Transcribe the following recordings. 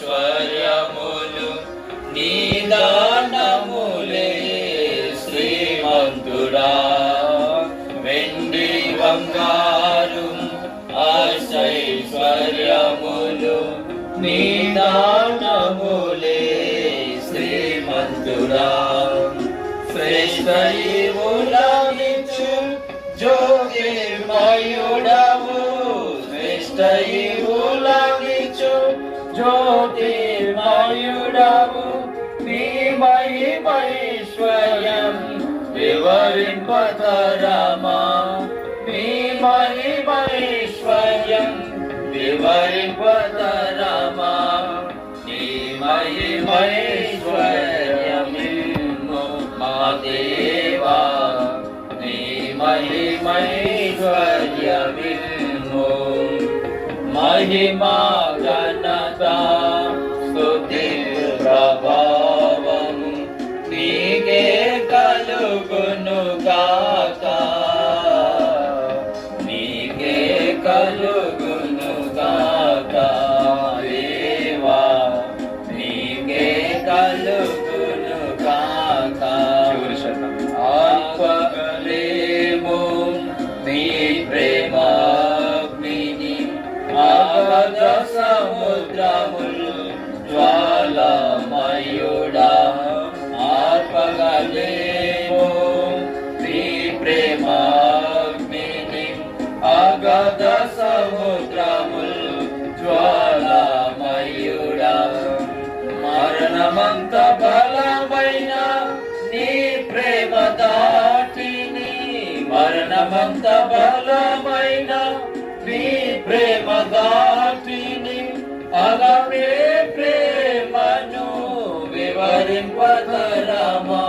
ఐశ్వర్యములు నీ దానములే శ్రీమంతుడా. వెండి బంగారు ఐశ్వర్యములు నీ దానములే శ్రీమంతుడా. శ్రేష్ఠ ఈవులనిచ్చు జ్యోతిర్మయుడవు, శ్రేష్ఠ ఈవులనిచ్చు జ్యోతిర్మయుడవు. నీ మహిమైశ్వర్యం వివరింపతరమా, నీ మహిమైశ్వర్యం వివరింపతరమా. నీ మహిమైశ్వర్యమిమ్ము మా దేవా, నీ మహిమైశ్వర్యమిమ్ము. మహిమా ఘనత స్తుతి ప్రభావము నీకే కలుగును గాక, నీకే కలుగును గాక దేవా, నీకే కలుగును గాక. ఆత్మగలేము నీ ప్రేమాగ్నిని, ఆగద సముద్రములు జ్వాలామయుడా. ఆత్మగలేము నీ ప్రేమాగ్నిని, ఆగద సముద్రములు జ్వాలామయుడా. మరణమంత బలమైన నీ ప్రేమ దాటిని, మరణమంత బలమైన నీ ప్రేమ దాటిని. అగపే ప్రేమను వివరింపతరమా,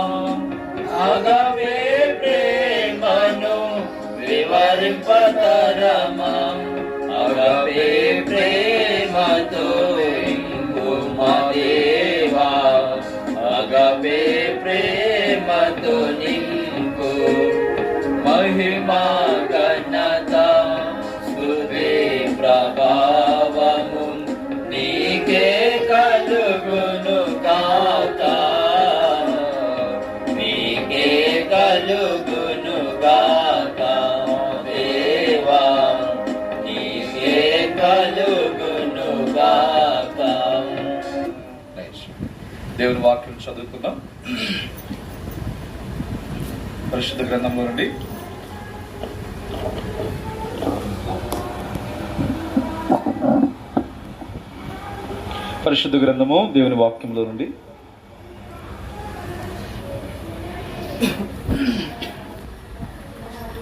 అగపే ప్రేమను వివరింపతరమా. అగపే ప్రేమతో ఇంపు మా దేవా, అగపే ప్రేమతో నింపు. మహిమా ఘనత స్తుతి ప్రభావము నీకే కలుగును గాక, నీకే కలుగును గాక దేవా, నీకే కలుగును గాక. దేవుని వాక్యం చదువుకుందాం. పరిశుద్ధ గ్రంథంలో నుండి పరిశుద్ధ గ్రంథము దేవుని వాక్యంలో నుండి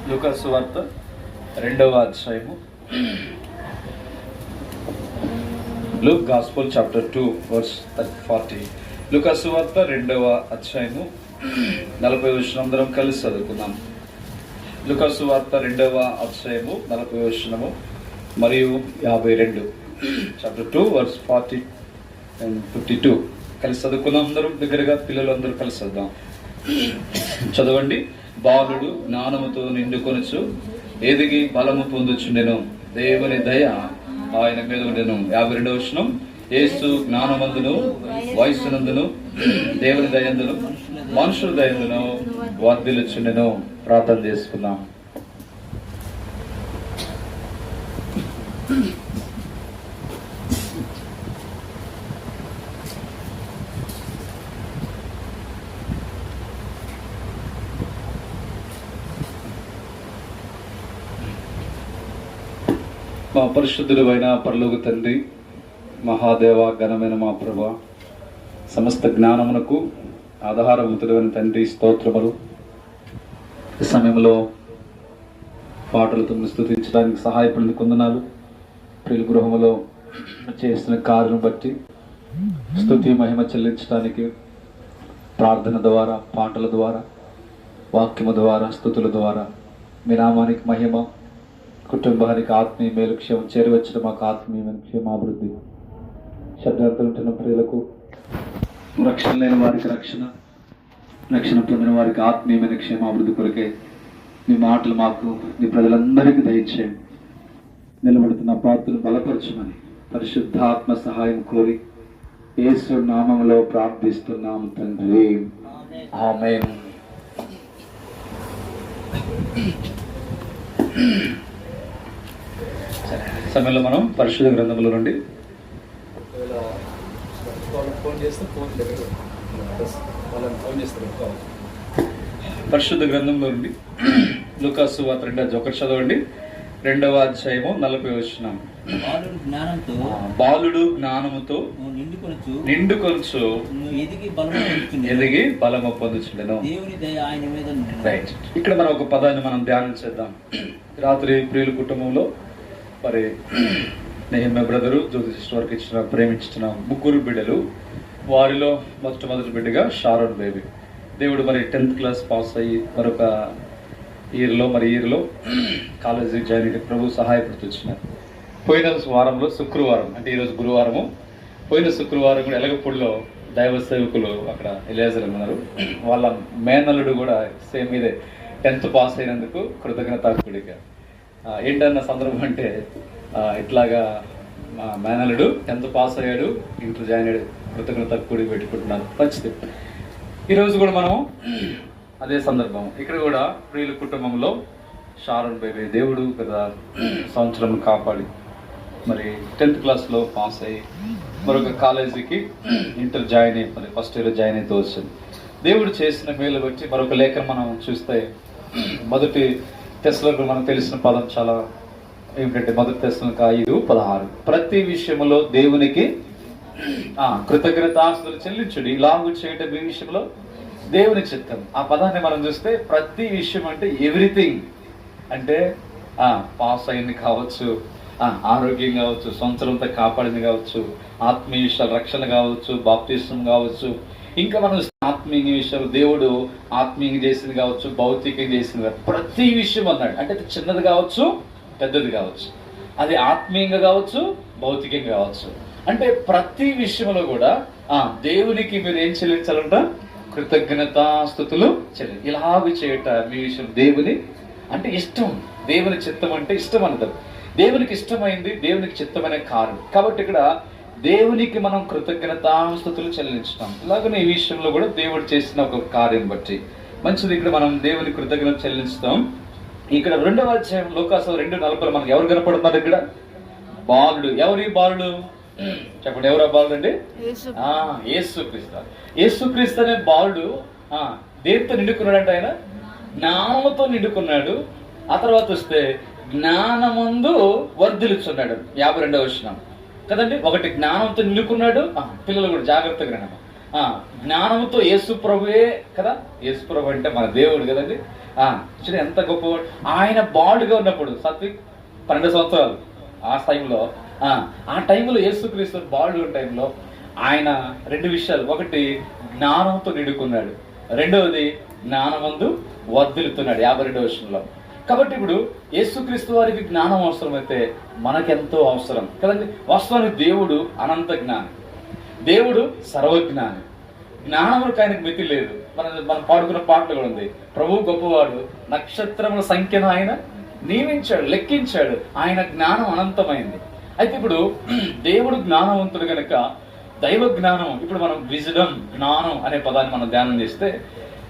లూకా సువార్త 2వ అధ్యాయము. Luke gospel chapter 2 verse 40. Luka సువార్త 2వ అధ్యాయము 40వ వచనం అందరం కలిసి చదువుకుందాం. లూకా సువార్త 2వ అధ్యాయము 40వ వచనము మరియు 52. చాప్టర్ 2 వర్స్ 40 and 52 కలిసి చదువుకుందాం. అందరం దగ్గరగా పిల్లలు అందరూ కలిసి చదువుదాం. చదవండి. బాలుడు జ్ఞానముతో నిండుకొనుచు ఎదిగి బలము పొందుచుండెను, దేవుని దయ ఆయన మీద ఉండెను. 52వ వచనం. యేసు జ్ఞానమందును వయస్సునందును దేవుని దయందును మనుషుల దయందును వర్ధిల్లుచుండెను. ప్రార్థన చేసుకుందాం. మా పరిశుద్ధుడు అయిన పరలోక తండ్రి, మహాదేవ, ఘనమైన మా ప్రభా, సమస్త జ్ఞానమునకు ఆధారభూతుడైన తండ్రి, స్తోత్రములు. ఈ సమయంలో పాటలతో స్తుతించడానికి సహాయపడిన కొందనాలు. ప్రియుల గృహములో చేసిన కార్యం బట్టి స్తుతి మహిమ చెల్లించడానికి ప్రార్థన ద్వారా, పాటల ద్వారా, వాక్యము ద్వారా, స్తుతుల ద్వారా మీ నామానికి మహిమ, కుటుంబానికి ఆత్మీయ మేలు, క్షేమం చేరువచ్చిన మాకు ఆత్మీయమైన క్షేమాభివృద్ధి. శబ్దార్థం ఉంటున్న ప్రియులకు రక్షణ లేని వారికి రక్షణ, రక్షణ పొందిన వారికి ఆత్మీయమైన క్షేమాభివృద్ధి కొరకే మీ మాటలు మాకు, మీ ప్రజలందరికీ దయచేయండి. నిలబడుతున్న ప్రార్థనలు బలపరచమని పరిశుద్ధాత్మ సహాయం కోరి యేసు నామములో ప్రార్థిస్తున్నాం తండ్రి, ఆమేన్. సమయంలో మనం పరిశుద్ధ గ్రంథముల నుండి పరిశుద్ధ గ్రంథంలో నుండి లూకా సువార్త 2 చదవండి. 2వ అధ్యాయము 40వ వచనం. బాలుడు జ్ఞానముతో నిండుకొనుచు ఎదిగి బలము పొందుచుండెను. రైట్. ఇక్కడ మనం ఒక పదాన్ని మనం ధ్యానం చేద్దాం. రాత్రి ప్రియుల కుటుంబంలో మరి నెహెమ్యా బ్రదరు జ్యోతి సిస్టర్ వారికి ప్రేమించిన 3 బిడ్డలు, వారిలో మొట్టమొదటి బిడ్డగా షారోన్ బేబీ. దేవుడు మరి 10th క్లాస్ పాస్ అయ్యి మరొక ఇయర్లో కాలేజీకి జాయిన్ అయ్యి ప్రభు సహాయపడుతున్నారు. పోయిన వారంలో శుక్రవారం, అంటే ఈరోజు గురువారము, పోయిన శుక్రవారం కూడా ఎలగపూడిలో దైవ సేవకులు అక్కడ ఎలియాజర్ ఉన్నారు. వాళ్ళ మేనల్లుడు కూడా సేమ్ ఇదే 10th పాస్ అయినందుకు కృతజ్ఞతాకుడిగా. ఏంటన్న సందర్భం అంటే ఇట్లాగా మా మేనల్లుడు 10th పాస్ అయ్యాడు, ఇంటర్ జాయిన్ అయ్యాడు, కృతజ్ఞతాకుడి పెట్టుకుంటున్నాను. మంచిది. ఈరోజు కూడా మనం అదే సందర్భం. ఇక్కడ కూడా ప్రియుల కుటుంబంలో షారోన్ బేబీ దేవుడు కదా సంవత్సరం కాపాడి మరి 10th క్లాస్లో పాస్ అయ్యి మరొక కాలేజీకి ఇంటర్ జాయిన్ అయ్యి మరి ఫస్ట్ ఇయర్ జాయిన్ అయితే వచ్చింది. దేవుడు చేసిన మేలు బట్టి మరొక లేఖ మనం చూస్తే మొదటి తెస్సలోనికైలకు మనకు తెలిసిన పదం చాలా ఏమిటంటే మొదటి తెస్సలోనికైలకు 5:16 ప్రతి విషయంలో దేవునికి కృతజ్ఞతాస్తుతులు చెల్లించుడి, ఇలాగు చేయటం మీ విషయంలో దేవుని చిత్తం. ఆ పదాన్ని మనం చూస్తే ప్రతి విషయం అంటే ఎవ్రీథింగ్, అంటే పాస్ అయింది కావచ్చు, ఆరోగ్యం కావచ్చు, సంవత్సరంతో కాపాడింది కావచ్చు, ఆత్మీయ విషయాలు రక్షణ కావచ్చు, బాప్తిసం కావచ్చు, ఇంకా మనం ఆత్మీయ విషయాలు దేవుడు ఆత్మీయంగా చేసింది కావచ్చు, భౌతికంగా చేసింది కావచ్చు, ప్రతి విషయం అన్నాడు. అంటే అది చిన్నది కావచ్చు, పెద్దది కావచ్చు, అది ఆత్మీయంగా కావచ్చు, భౌతికంగా కావచ్చు. అంటే ప్రతి విషయంలో కూడా దేవునికి మీరు ఏం చెల్లించాలంట? కృతజ్ఞతాస్తుతులు చెల్లి. ఇలాగ చేయట మీ విషయం దేవుని అంటే ఇష్టం, దేవుని చిత్తం అంటే ఇష్టం అంటారు. దేవునికి ఇష్టమైంది, దేవునికి చిత్తమైన కార్యం. కాబట్టి ఇక్కడ దేవునికి మనం కృతజ్ఞతాస్తుతులు చెల్లించుతాం. ఇలాగనే ఈ విషయంలో కూడా దేవుడు చేసిన ఒక కార్యం బట్టి మంచిది. ఇక్కడ మనం దేవుని కృతజ్ఞత చెల్లించుతాం. ఇక్కడ 2వ అధ్యాయం లూకాసు 2:40 మనకు ఎవరు కనపడుతున్నారు? ఇక్కడ బాలుడు. ఎవరి బాలుడు చెప్పండి, ఎవరు బాలుడు అండి? యేసుక్రీస్తు. యేసుక్రీస్తు అనే బాలుడు దేంతో నిండుకున్నాడంటే ఆయన జ్ఞానముతో నిండుకున్నాడు. ఆ తర్వాత వస్తే జ్ఞానమందు వర్ధిల్లుచున్నాడు. 52వ వచనం కదండి. ఒకటి జ్ఞానంతో నిండుకున్నాడు. పిల్లలు కూడా జాగ్రత్తగా జ్ఞానంతో యేసు ప్రభువే కదా, యేసు ప్రభు అంటే మన దేవుడు కదండి. చూడండి ఎంత గొప్పవాడు. ఆయన బాలుడుగా ఉన్నప్పుడు సాత్విక్ 12 సంవత్సరాలు ఆ టైంలో యేసుక్రీస్తు బాలుడు టైంలో ఆయన 2 విషయాలు, ఒకటి జ్ఞానంతో నిండుకున్నాడు, రెండవది జ్ఞానమందు వర్ధిల్లుతున్నాడు 52వ వచనంలో. కాబట్టి ఇప్పుడు యేసుక్రీస్తు వారికి జ్ఞానం అవసరమైతే మనకెంతో అవసరం కదండి. వాస్తవానికి దేవుడు అనంత జ్ఞాని, దేవుడు సర్వజ్ఞాని. జ్ఞానములకు ఆయనకు మితి లేదు. మనం పాడుకున్న పాటలు కూడా ఉంది, ప్రభు గొప్పవాడు, నక్షత్రముల సంఖ్యను ఆయన నియమించాడు, లెక్కించాడు. ఆయన జ్ఞానం అనంతమైంది. అయితే ఇప్పుడు దేవుడు జ్ఞానవంతుడు కనుక దైవ జ్ఞానం, ఇప్పుడు మనం విజ్డమ్, జ్ఞానం అనే పదాన్ని మనం ధ్యానం చేస్తే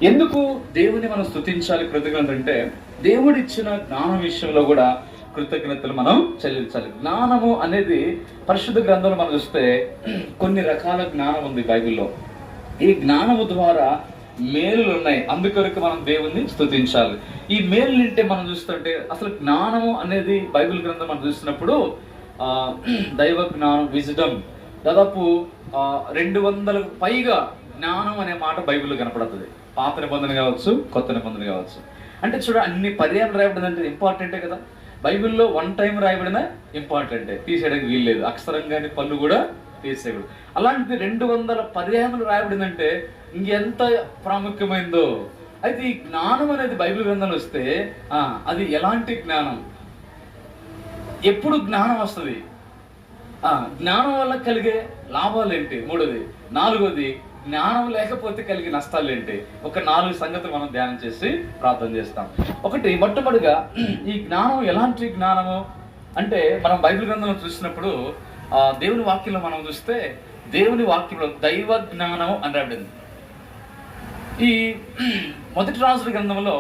ఎందుకు దేవుని మనం స్తుతించాలి, కృతజ్ఞత అంటే దేవుడు ఇచ్చిన జ్ఞానం విషయంలో కూడా కృతజ్ఞతలు మనం చెల్లించాలి. జ్ఞానము అనేది పరిశుద్ధ గ్రంథంలో మనం చూస్తే కొన్ని రకాల జ్ఞానం ఉంది బైబిల్లో. ఈ జ్ఞానము ద్వారా మేలులు ఉన్నాయి, అందుకొరకు మనం దేవుణ్ణి స్తుతించాలి. ఈ మేలు నింటే మనం చూస్తుంటే అసలు జ్ఞానము అనేది బైబిల్ గ్రంథం మనం చూసినప్పుడు దైవ జ్ఞానం, విజ్డమ్, దాదాపు 200కు పైగా జ్ఞానం అనే మాట బైబిల్లో కనపడుతుంది. పాత నిబంధన కావచ్చు, కొత్త నిబంధన కావచ్చు. అంటే చూడ అన్ని పర్యాయం రాయబడింది అంటే ఇంపార్టెంటే కదా. బైబిల్లో 1 టైం రాయబడిన ఇంపార్టెంటే, తీసేయడానికి వీల్లేదు. అక్షరం కానీ పళ్ళు కూడా తీసేయడు. అలాంటిది 200 పర్యాయములు రాయబడిందంటే ఇంకెంత ప్రాముఖ్యమైందో. అయితే ఈ జ్ఞానం అనేది బైబిల్ గ్రంథంలో వస్తే అది ఎలాంటి జ్ఞానం, ఎప్పుడు జ్ఞానం వస్తుంది, జ్ఞానం వల్ల కలిగే లాభాలు ఏంటి, 3వది, 4వది జ్ఞానం లేకపోతే కలిగే నష్టాలు ఏంటి. ఒక 4 సంగతులు మనం ధ్యానం చేసి ప్రార్థన చేస్తాం. ఒకటి, మొట్టమొదటిగా ఈ జ్ఞానం ఎలాంటి జ్ఞానము అంటే మనం బైబిల్ గ్రంథంలో చూసినప్పుడు దేవుని వాక్యంలో మనం చూస్తే దేవుని వాక్యంలో దైవ జ్ఞానం అని రాబడింది. ఈ మొదటి రాజుల గ్రంథంలో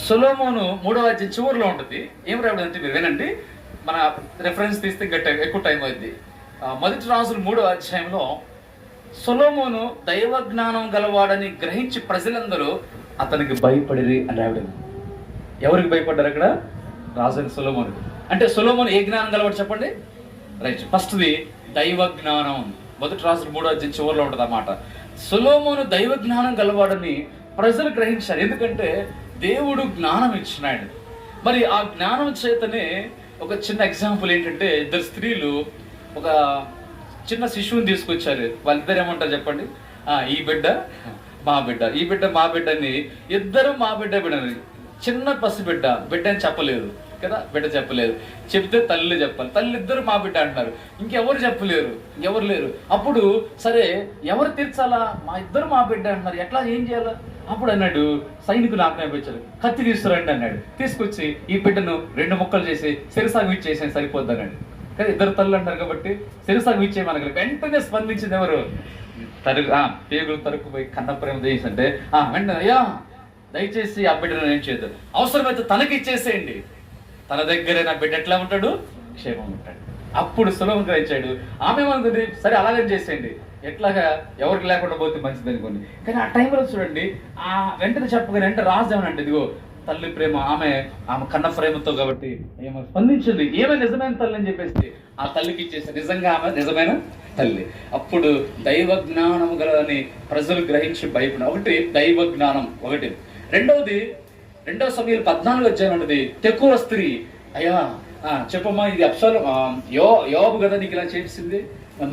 సొలొమోను 3వ అధ్యాయం చివరిలో ఉంటుంది. ఏం రాబడింది అంటే మీరు వినండి, మన రెఫరెన్స్ తీస్తే ఎక్కువ టైం అయింది. మొదటి రాజులు 3వ అధ్యాయంలో సొలొమోను దైవ జ్ఞానం గలవాడని గ్రహించి ప్రజలందరూ అతనికి భయపడిరి అని రాబడింది. ఎవరికి భయపడ్డారు అక్కడ? రాజు సొలొమోనుకి. అంటే సొలొమోను ఏ జ్ఞానం గలవాడు చెప్పండి? రైట్, ఫస్ట్ది దైవ జ్ఞానం. మొదటి రాజులు 3వ అధ్యాయం చివరిలో ఉంటుంది అన్నమాట. సొలొమోను దైవ జ్ఞానం గలవాడని ప్రజలు గ్రహించారు, ఎందుకంటే దేవుడు జ్ఞానం ఇచ్చినాడు. మరి ఆ జ్ఞానం చేతనే ఒక చిన్న ఎగ్జాంపుల్ ఏంటంటే, ఇద్దరు స్త్రీలు ఒక చిన్న శిశువుని తీసుకొచ్చారు. వాళ్ళిద్దరు ఏమంటారు చెప్పండి? ఈ బిడ్డ మా బిడ్డ, ఈ బిడ్డ మా బిడ్డ అని. ఇద్దరు మా బిడ్డ బిడ్డని, చిన్న పసి బిడ్డ అని చెప్పలేదు కదా, బిడ్డ చెప్పలేదు. చెప్తే తల్లి చెప్పాలి. తల్లి ఇద్దరు మా బిడ్డ అంటున్నారు, ఇంకెవరు చెప్పలేరు, ఇంకెవరు లేరు. అప్పుడు సరే ఎవరు తీర్చాలా? మా ఇద్దరు మా బిడ్డ అంటున్నారు, ఎట్లా ఏం చేయాలా? అప్పుడు అన్నాడు, సైనికులు ఆజ్ఞాపించారు, కత్తి తీసుకురండి అన్నాడు. తీసుకొచ్చి ఈ బిడ్డను 2 ముక్కలు చేసి శిరసాగు ఇచ్చేసాను సరిపోద్ది అన్నాడు. కానీ ఇద్దరు తల్లు అంటారు కాబట్టి శిరసాగు ఇచ్చేయమనగల. వెంటనే స్పందించింది ఎవరు? పేగులు తరుక్కుపోయి కన్న ప్రేమ చేసి వెంటనే అయ్యా దయచేసి ఆ బిడ్డను ఏం చేయదు, అవసరమైతే తనకి ఇచ్చేసేయండి, తన దగ్గరే నా బిడ్డ ఎట్లా ఉంటాడు? క్షేమం ఉంటాడు. అప్పుడు సులభం గ్రహించాడు. ఆమె ఏమనుకుంది, సరే అలాగే చేసేయండి, ఎట్లాగా ఎవరికి లేకుండా పోతే మంచిది అనుకోండి. కానీ ఆ టైంలో చూడండి, ఆ వెంటనే చెప్పగానే వెంటనే రాజు ఏమనంటే, ఇదిగో తల్లి ప్రేమ, ఆమె కన్న ప్రేమతో కాబట్టి ఏమో స్పందించింది, ఏమే నిజమైన తల్లి అని చెప్పేసి ఆ తల్లికి ఇచ్చేసి నిజంగా ఆమె నిజమైన తల్లి. అప్పుడు దైవ జ్ఞానం గలని ప్రజలు గ్రహించి భయపడ. ఒకటి దైవ జ్ఞానం, ఒకటి. రెండవది 2 సమూయేలు 14 అధ్యాయం ఉన్నది. తెక్కువ స్త్రీ, అయ్యా చెప్పమ్మా, ఇది యోబు కదా నీకు ఇలా చేసింది,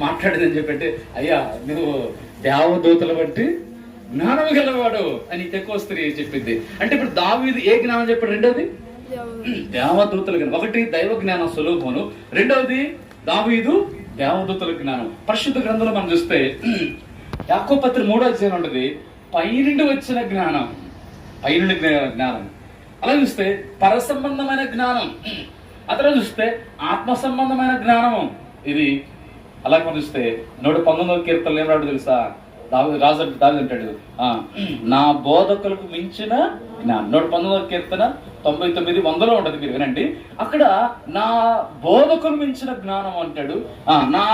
మాట్లాడేదని చెప్పంటే, అయ్యా నువ్వు దేవదూతల బట్టి జ్ఞానం గలవాడు అని తెక్కువ స్త్రీ చెప్పింది. అంటే ఇప్పుడు దావీదు ఏ జ్ఞానం చెప్పాడు? రెండవది దేవదూతల జ్ఞానం. ఒకటి దైవ జ్ఞానం సొలొమోను, రెండవది దావీదు దేవదూతల జ్ఞానం. పరిశుద్ధ గ్రంథంలో మనం చూస్తే యాకోబు పత్రిక 3వ అధ్యాయం ఉంటుంది, పైనుండి వచ్చిన జ్ఞానం, పైనుండి జ్ఞానం. అలా చూస్తే పర సంబంధమైన జ్ఞానం, అతను చూస్తే ఆత్మ సంబంధమైన జ్ఞానం. ఇది అలాగే మనం చూస్తే 119వ కీర్తనలు ఏం రాడు తెలుసా? రాజు అంటాడు, నా బోధకులకు మించిన జ్ఞానం. 119వ కీర్తన 99:100 ఉంటది, మీరు వినండి. అక్కడ నా బోధకులు మించిన జ్ఞానం అంటాడు, నా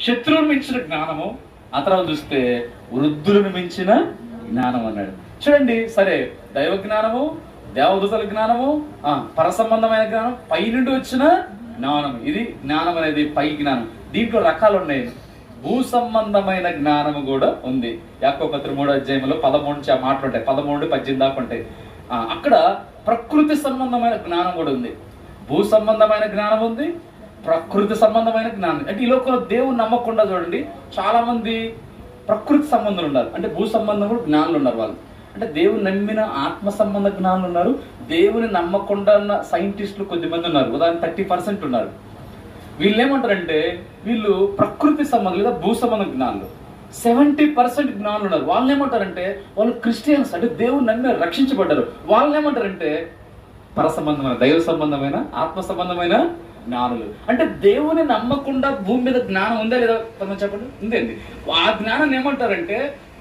శత్రువులు మించిన జ్ఞానము. ఆ తర్వాత చూస్తే వృద్ధులను మించిన జ్ఞానం అన్నాడు. చూడండి, సరే దైవ జ్ఞానము, దేవదూతల జ్ఞానము, పర సంబంధమైన జ్ఞానం, పై నుండి వచ్చిన జ్ఞానం. ఇది జ్ఞానం అనేది పై జ్ఞానం. దీంట్లో రకాలు ఉన్నాయి. భూ సంబంధమైన జ్ఞానము కూడా ఉంది. యాకోబు పత్రిక 3వ అధ్యాయంలో 13 మాటలు ఉంటాయి, 13-18 దాకా ఉంటాయి. అక్కడ ప్రకృతి సంబంధమైన జ్ఞానం కూడా ఉంది. భూ సంబంధమైన జ్ఞానం ఉంది, ప్రకృతి సంబంధమైన జ్ఞానం. అంటే ఈ లోకంలో దేవుని నమ్మకుండా చూడండి, చాలా మంది ప్రకృతి సంబంధులు ఉన్నారు, అంటే భూ సంబంధం జ్ఞానులు ఉన్నారు. వాళ్ళు అంటే దేవుని నమ్మిన ఆత్మ సంబంధ జ్ఞానులు ఉన్నారు, దేవుని నమ్మకుండా ఉన్న సైంటిస్టులు కొద్దిమంది ఉన్నారు. ఉదాహరణ 30% ఉన్నారు. వీళ్ళు ఏమంటారంటే, వీళ్ళు ప్రకృతి సంబంధం లేదా భూ సంబంధ జ్ఞానులు. 70% జ్ఞానులు ఉన్నారు. వాళ్ళు ఏమంటారంటే, వాళ్ళు క్రిస్టియన్స్, అంటే దేవుని నమ్మి రక్షించబడ్డారు. వాళ్ళని ఏమంటారంటే పర సంబంధమైన, దైవ సంబంధమైన, ఆత్మ సంబంధమైన జ్ఞానులు. అంటే దేవుని నమ్మకుండా భూమి మీద జ్ఞానం ఉందా లేదా కొంచెం చెప్పండి? ఉందండి. ఆ జ్ఞానాన్ని ఏమంటారంటే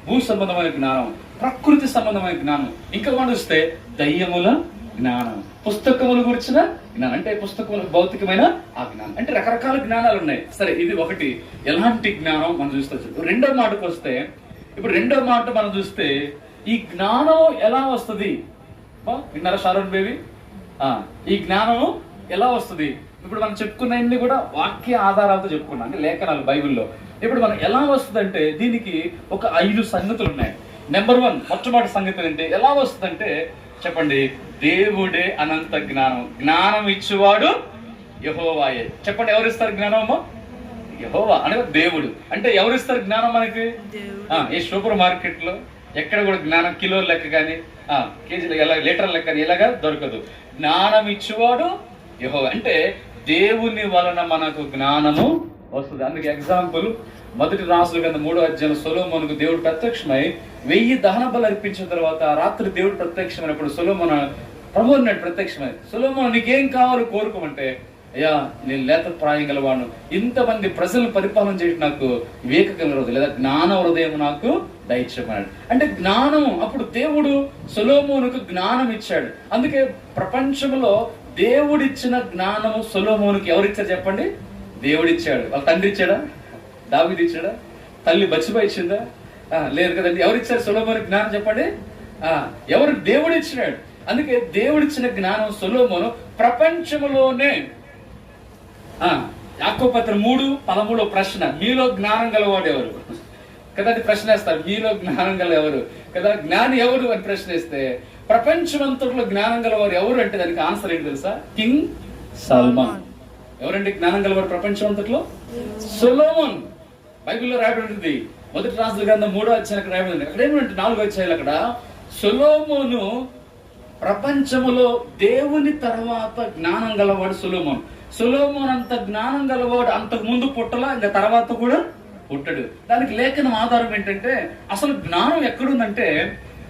భూ సంబంధమైన జ్ఞానం, ప్రకృతి సంబంధమైన జ్ఞానం. ఇంకా మనం చూస్తే దయ్యముల జ్ఞానం, పుస్తకముల గురించిన జ్ఞానం, అంటే పుస్తకముల భౌతికమైన ఆ జ్ఞానం. అంటే రకరకాల జ్ఞానాలు ఉన్నాయి. సరే, ఇది ఒకటి. ఎలాంటి జ్ఞానం మనం చూస్తే, రెండో మాటకు వస్తే, ఇప్పుడు రెండో మాట మనం చూస్తే ఈ జ్ఞానం ఎలా వస్తుంది? విన్నారా షారోన్ బేబీ? ఈ జ్ఞానం ఎలా వస్తుంది? ఇప్పుడు మనం చెప్పుకున్నవన్నీ కూడా వాక్య ఆధారాలతో చెప్పుకున్నాం, అంటే లేఖనాలు, బైబిల్లో. ఇప్పుడు మనం ఎలా వస్తుందంటే, దీనికి ఒక 5 సంగతులు ఉన్నాయి. నెంబర్ 1, మొట్టమొదటి సంగతి అంటే ఎలా వస్తుందంటే చెప్పండి, దేవుడే అనంత జ్ఞానం. జ్ఞానం ఇచ్చేవాడు యెహోవాయే. చెప్పండి, ఎవరిస్తారు జ్ఞానము? యెహోవా అనగా దేవుడు. అంటే ఎవరిస్తారు జ్ఞానం మనకి? ఈ సూపర్ మార్కెట్ లో ఎక్కడ కూడా జ్ఞానం కిలో లెక్క కానీ కేజీలు ఎలా లీటర్ లెక్క కానీ ఇలాగా దొరకదు. జ్ఞానం ఇచ్చేవాడు యెహోవా. అంటే దేవుని వలన మనకు జ్ఞానము వస్తుంది. అందుకే ఎగ్జాంపుల్, మొదటి రాజుల గ్రంథం 3వ అధ్యాయం సొలొమోనుకు దేవుడు ప్రత్యక్షమై 1000 దహన బలు అర్పించిన తర్వాత రాత్రి దేవుడు ప్రత్యక్షమైనప్పుడు సొలొమోను ప్రభు అన్నాడు ప్రత్యక్షమై, సొలొమోను నీకేం కావాలో కోరుకోమంటే అయ్యా నేను లేత ప్రాయం గలవాడు, ఇంతమంది ప్రజలను పరిపాలన చేయడం నాకు వివేక గల హృదయం లేదా జ్ఞాన హృదయం నాకు దయచేయమన్నాడు. అంటే జ్ఞానం, అప్పుడు దేవుడు సొలొమోనుకు జ్ఞానం ఇచ్చాడు. అందుకే ప్రపంచంలో దేవుడిచ్చిన జ్ఞానము సొలొమోనుకి ఎవరిచ్చారు చెప్పండి? దేవుడిచ్చాడు. వాళ్ళ తండ్రి ఇచ్చాడా? దావీదు ఇచ్చాడా? తల్లి బత్షెబ ఇచ్చిందా? లేదు కదండి. ఎవరిచ్చారు సొలొమోనుకి జ్ఞానం చెప్పండి? ఎవరు? దేవుడు ఇచ్చినాడు. అందుకే దేవుడిచ్చిన జ్ఞానం సొలొమోను ప్రపంచంలోనే యాకోబు పత్రిక 3:13 ప్రశ్న, మీలో జ్ఞానం గలవాడు ఎవరు కదా? అది ప్రశ్న వేస్తారు, మీలో జ్ఞానం గల ఎవరు కదా, జ్ఞాని ఎవరు అని ప్రశ్న వేస్తే ప్రపంచమంతట్లో జ్ఞానం గలవారు ఎవరు అంటే దానికి ఆన్సర్ ఏంటి తెలుసా? కింగ్ సల్మాన్. ఎవరండి జ్ఞానం గలవారు ప్రపంచమంతట్లో? సొలొమోన్. బైబిల్లో రాయబడి ఉంటుంది, మొదటి రాజుల గ్రంథం 3వ అధ్యాయం రాయబడి ఉంది. అక్కడ ఏమంటే 4వ అధ్యాయాలు అక్కడ సొలొమోను ప్రపంచములో దేవుని తర్వాత జ్ఞానం గలవాడు సొలొమోన్. సొలొమోన్ అంత జ్ఞానం గలవాడు అంతకు ముందు పుట్టలా, ఇంకా తర్వాత కూడా పుట్టడు. దానికి లేఖనం ఆధారం ఏంటంటే అసలు జ్ఞానం ఎక్కడుందంటే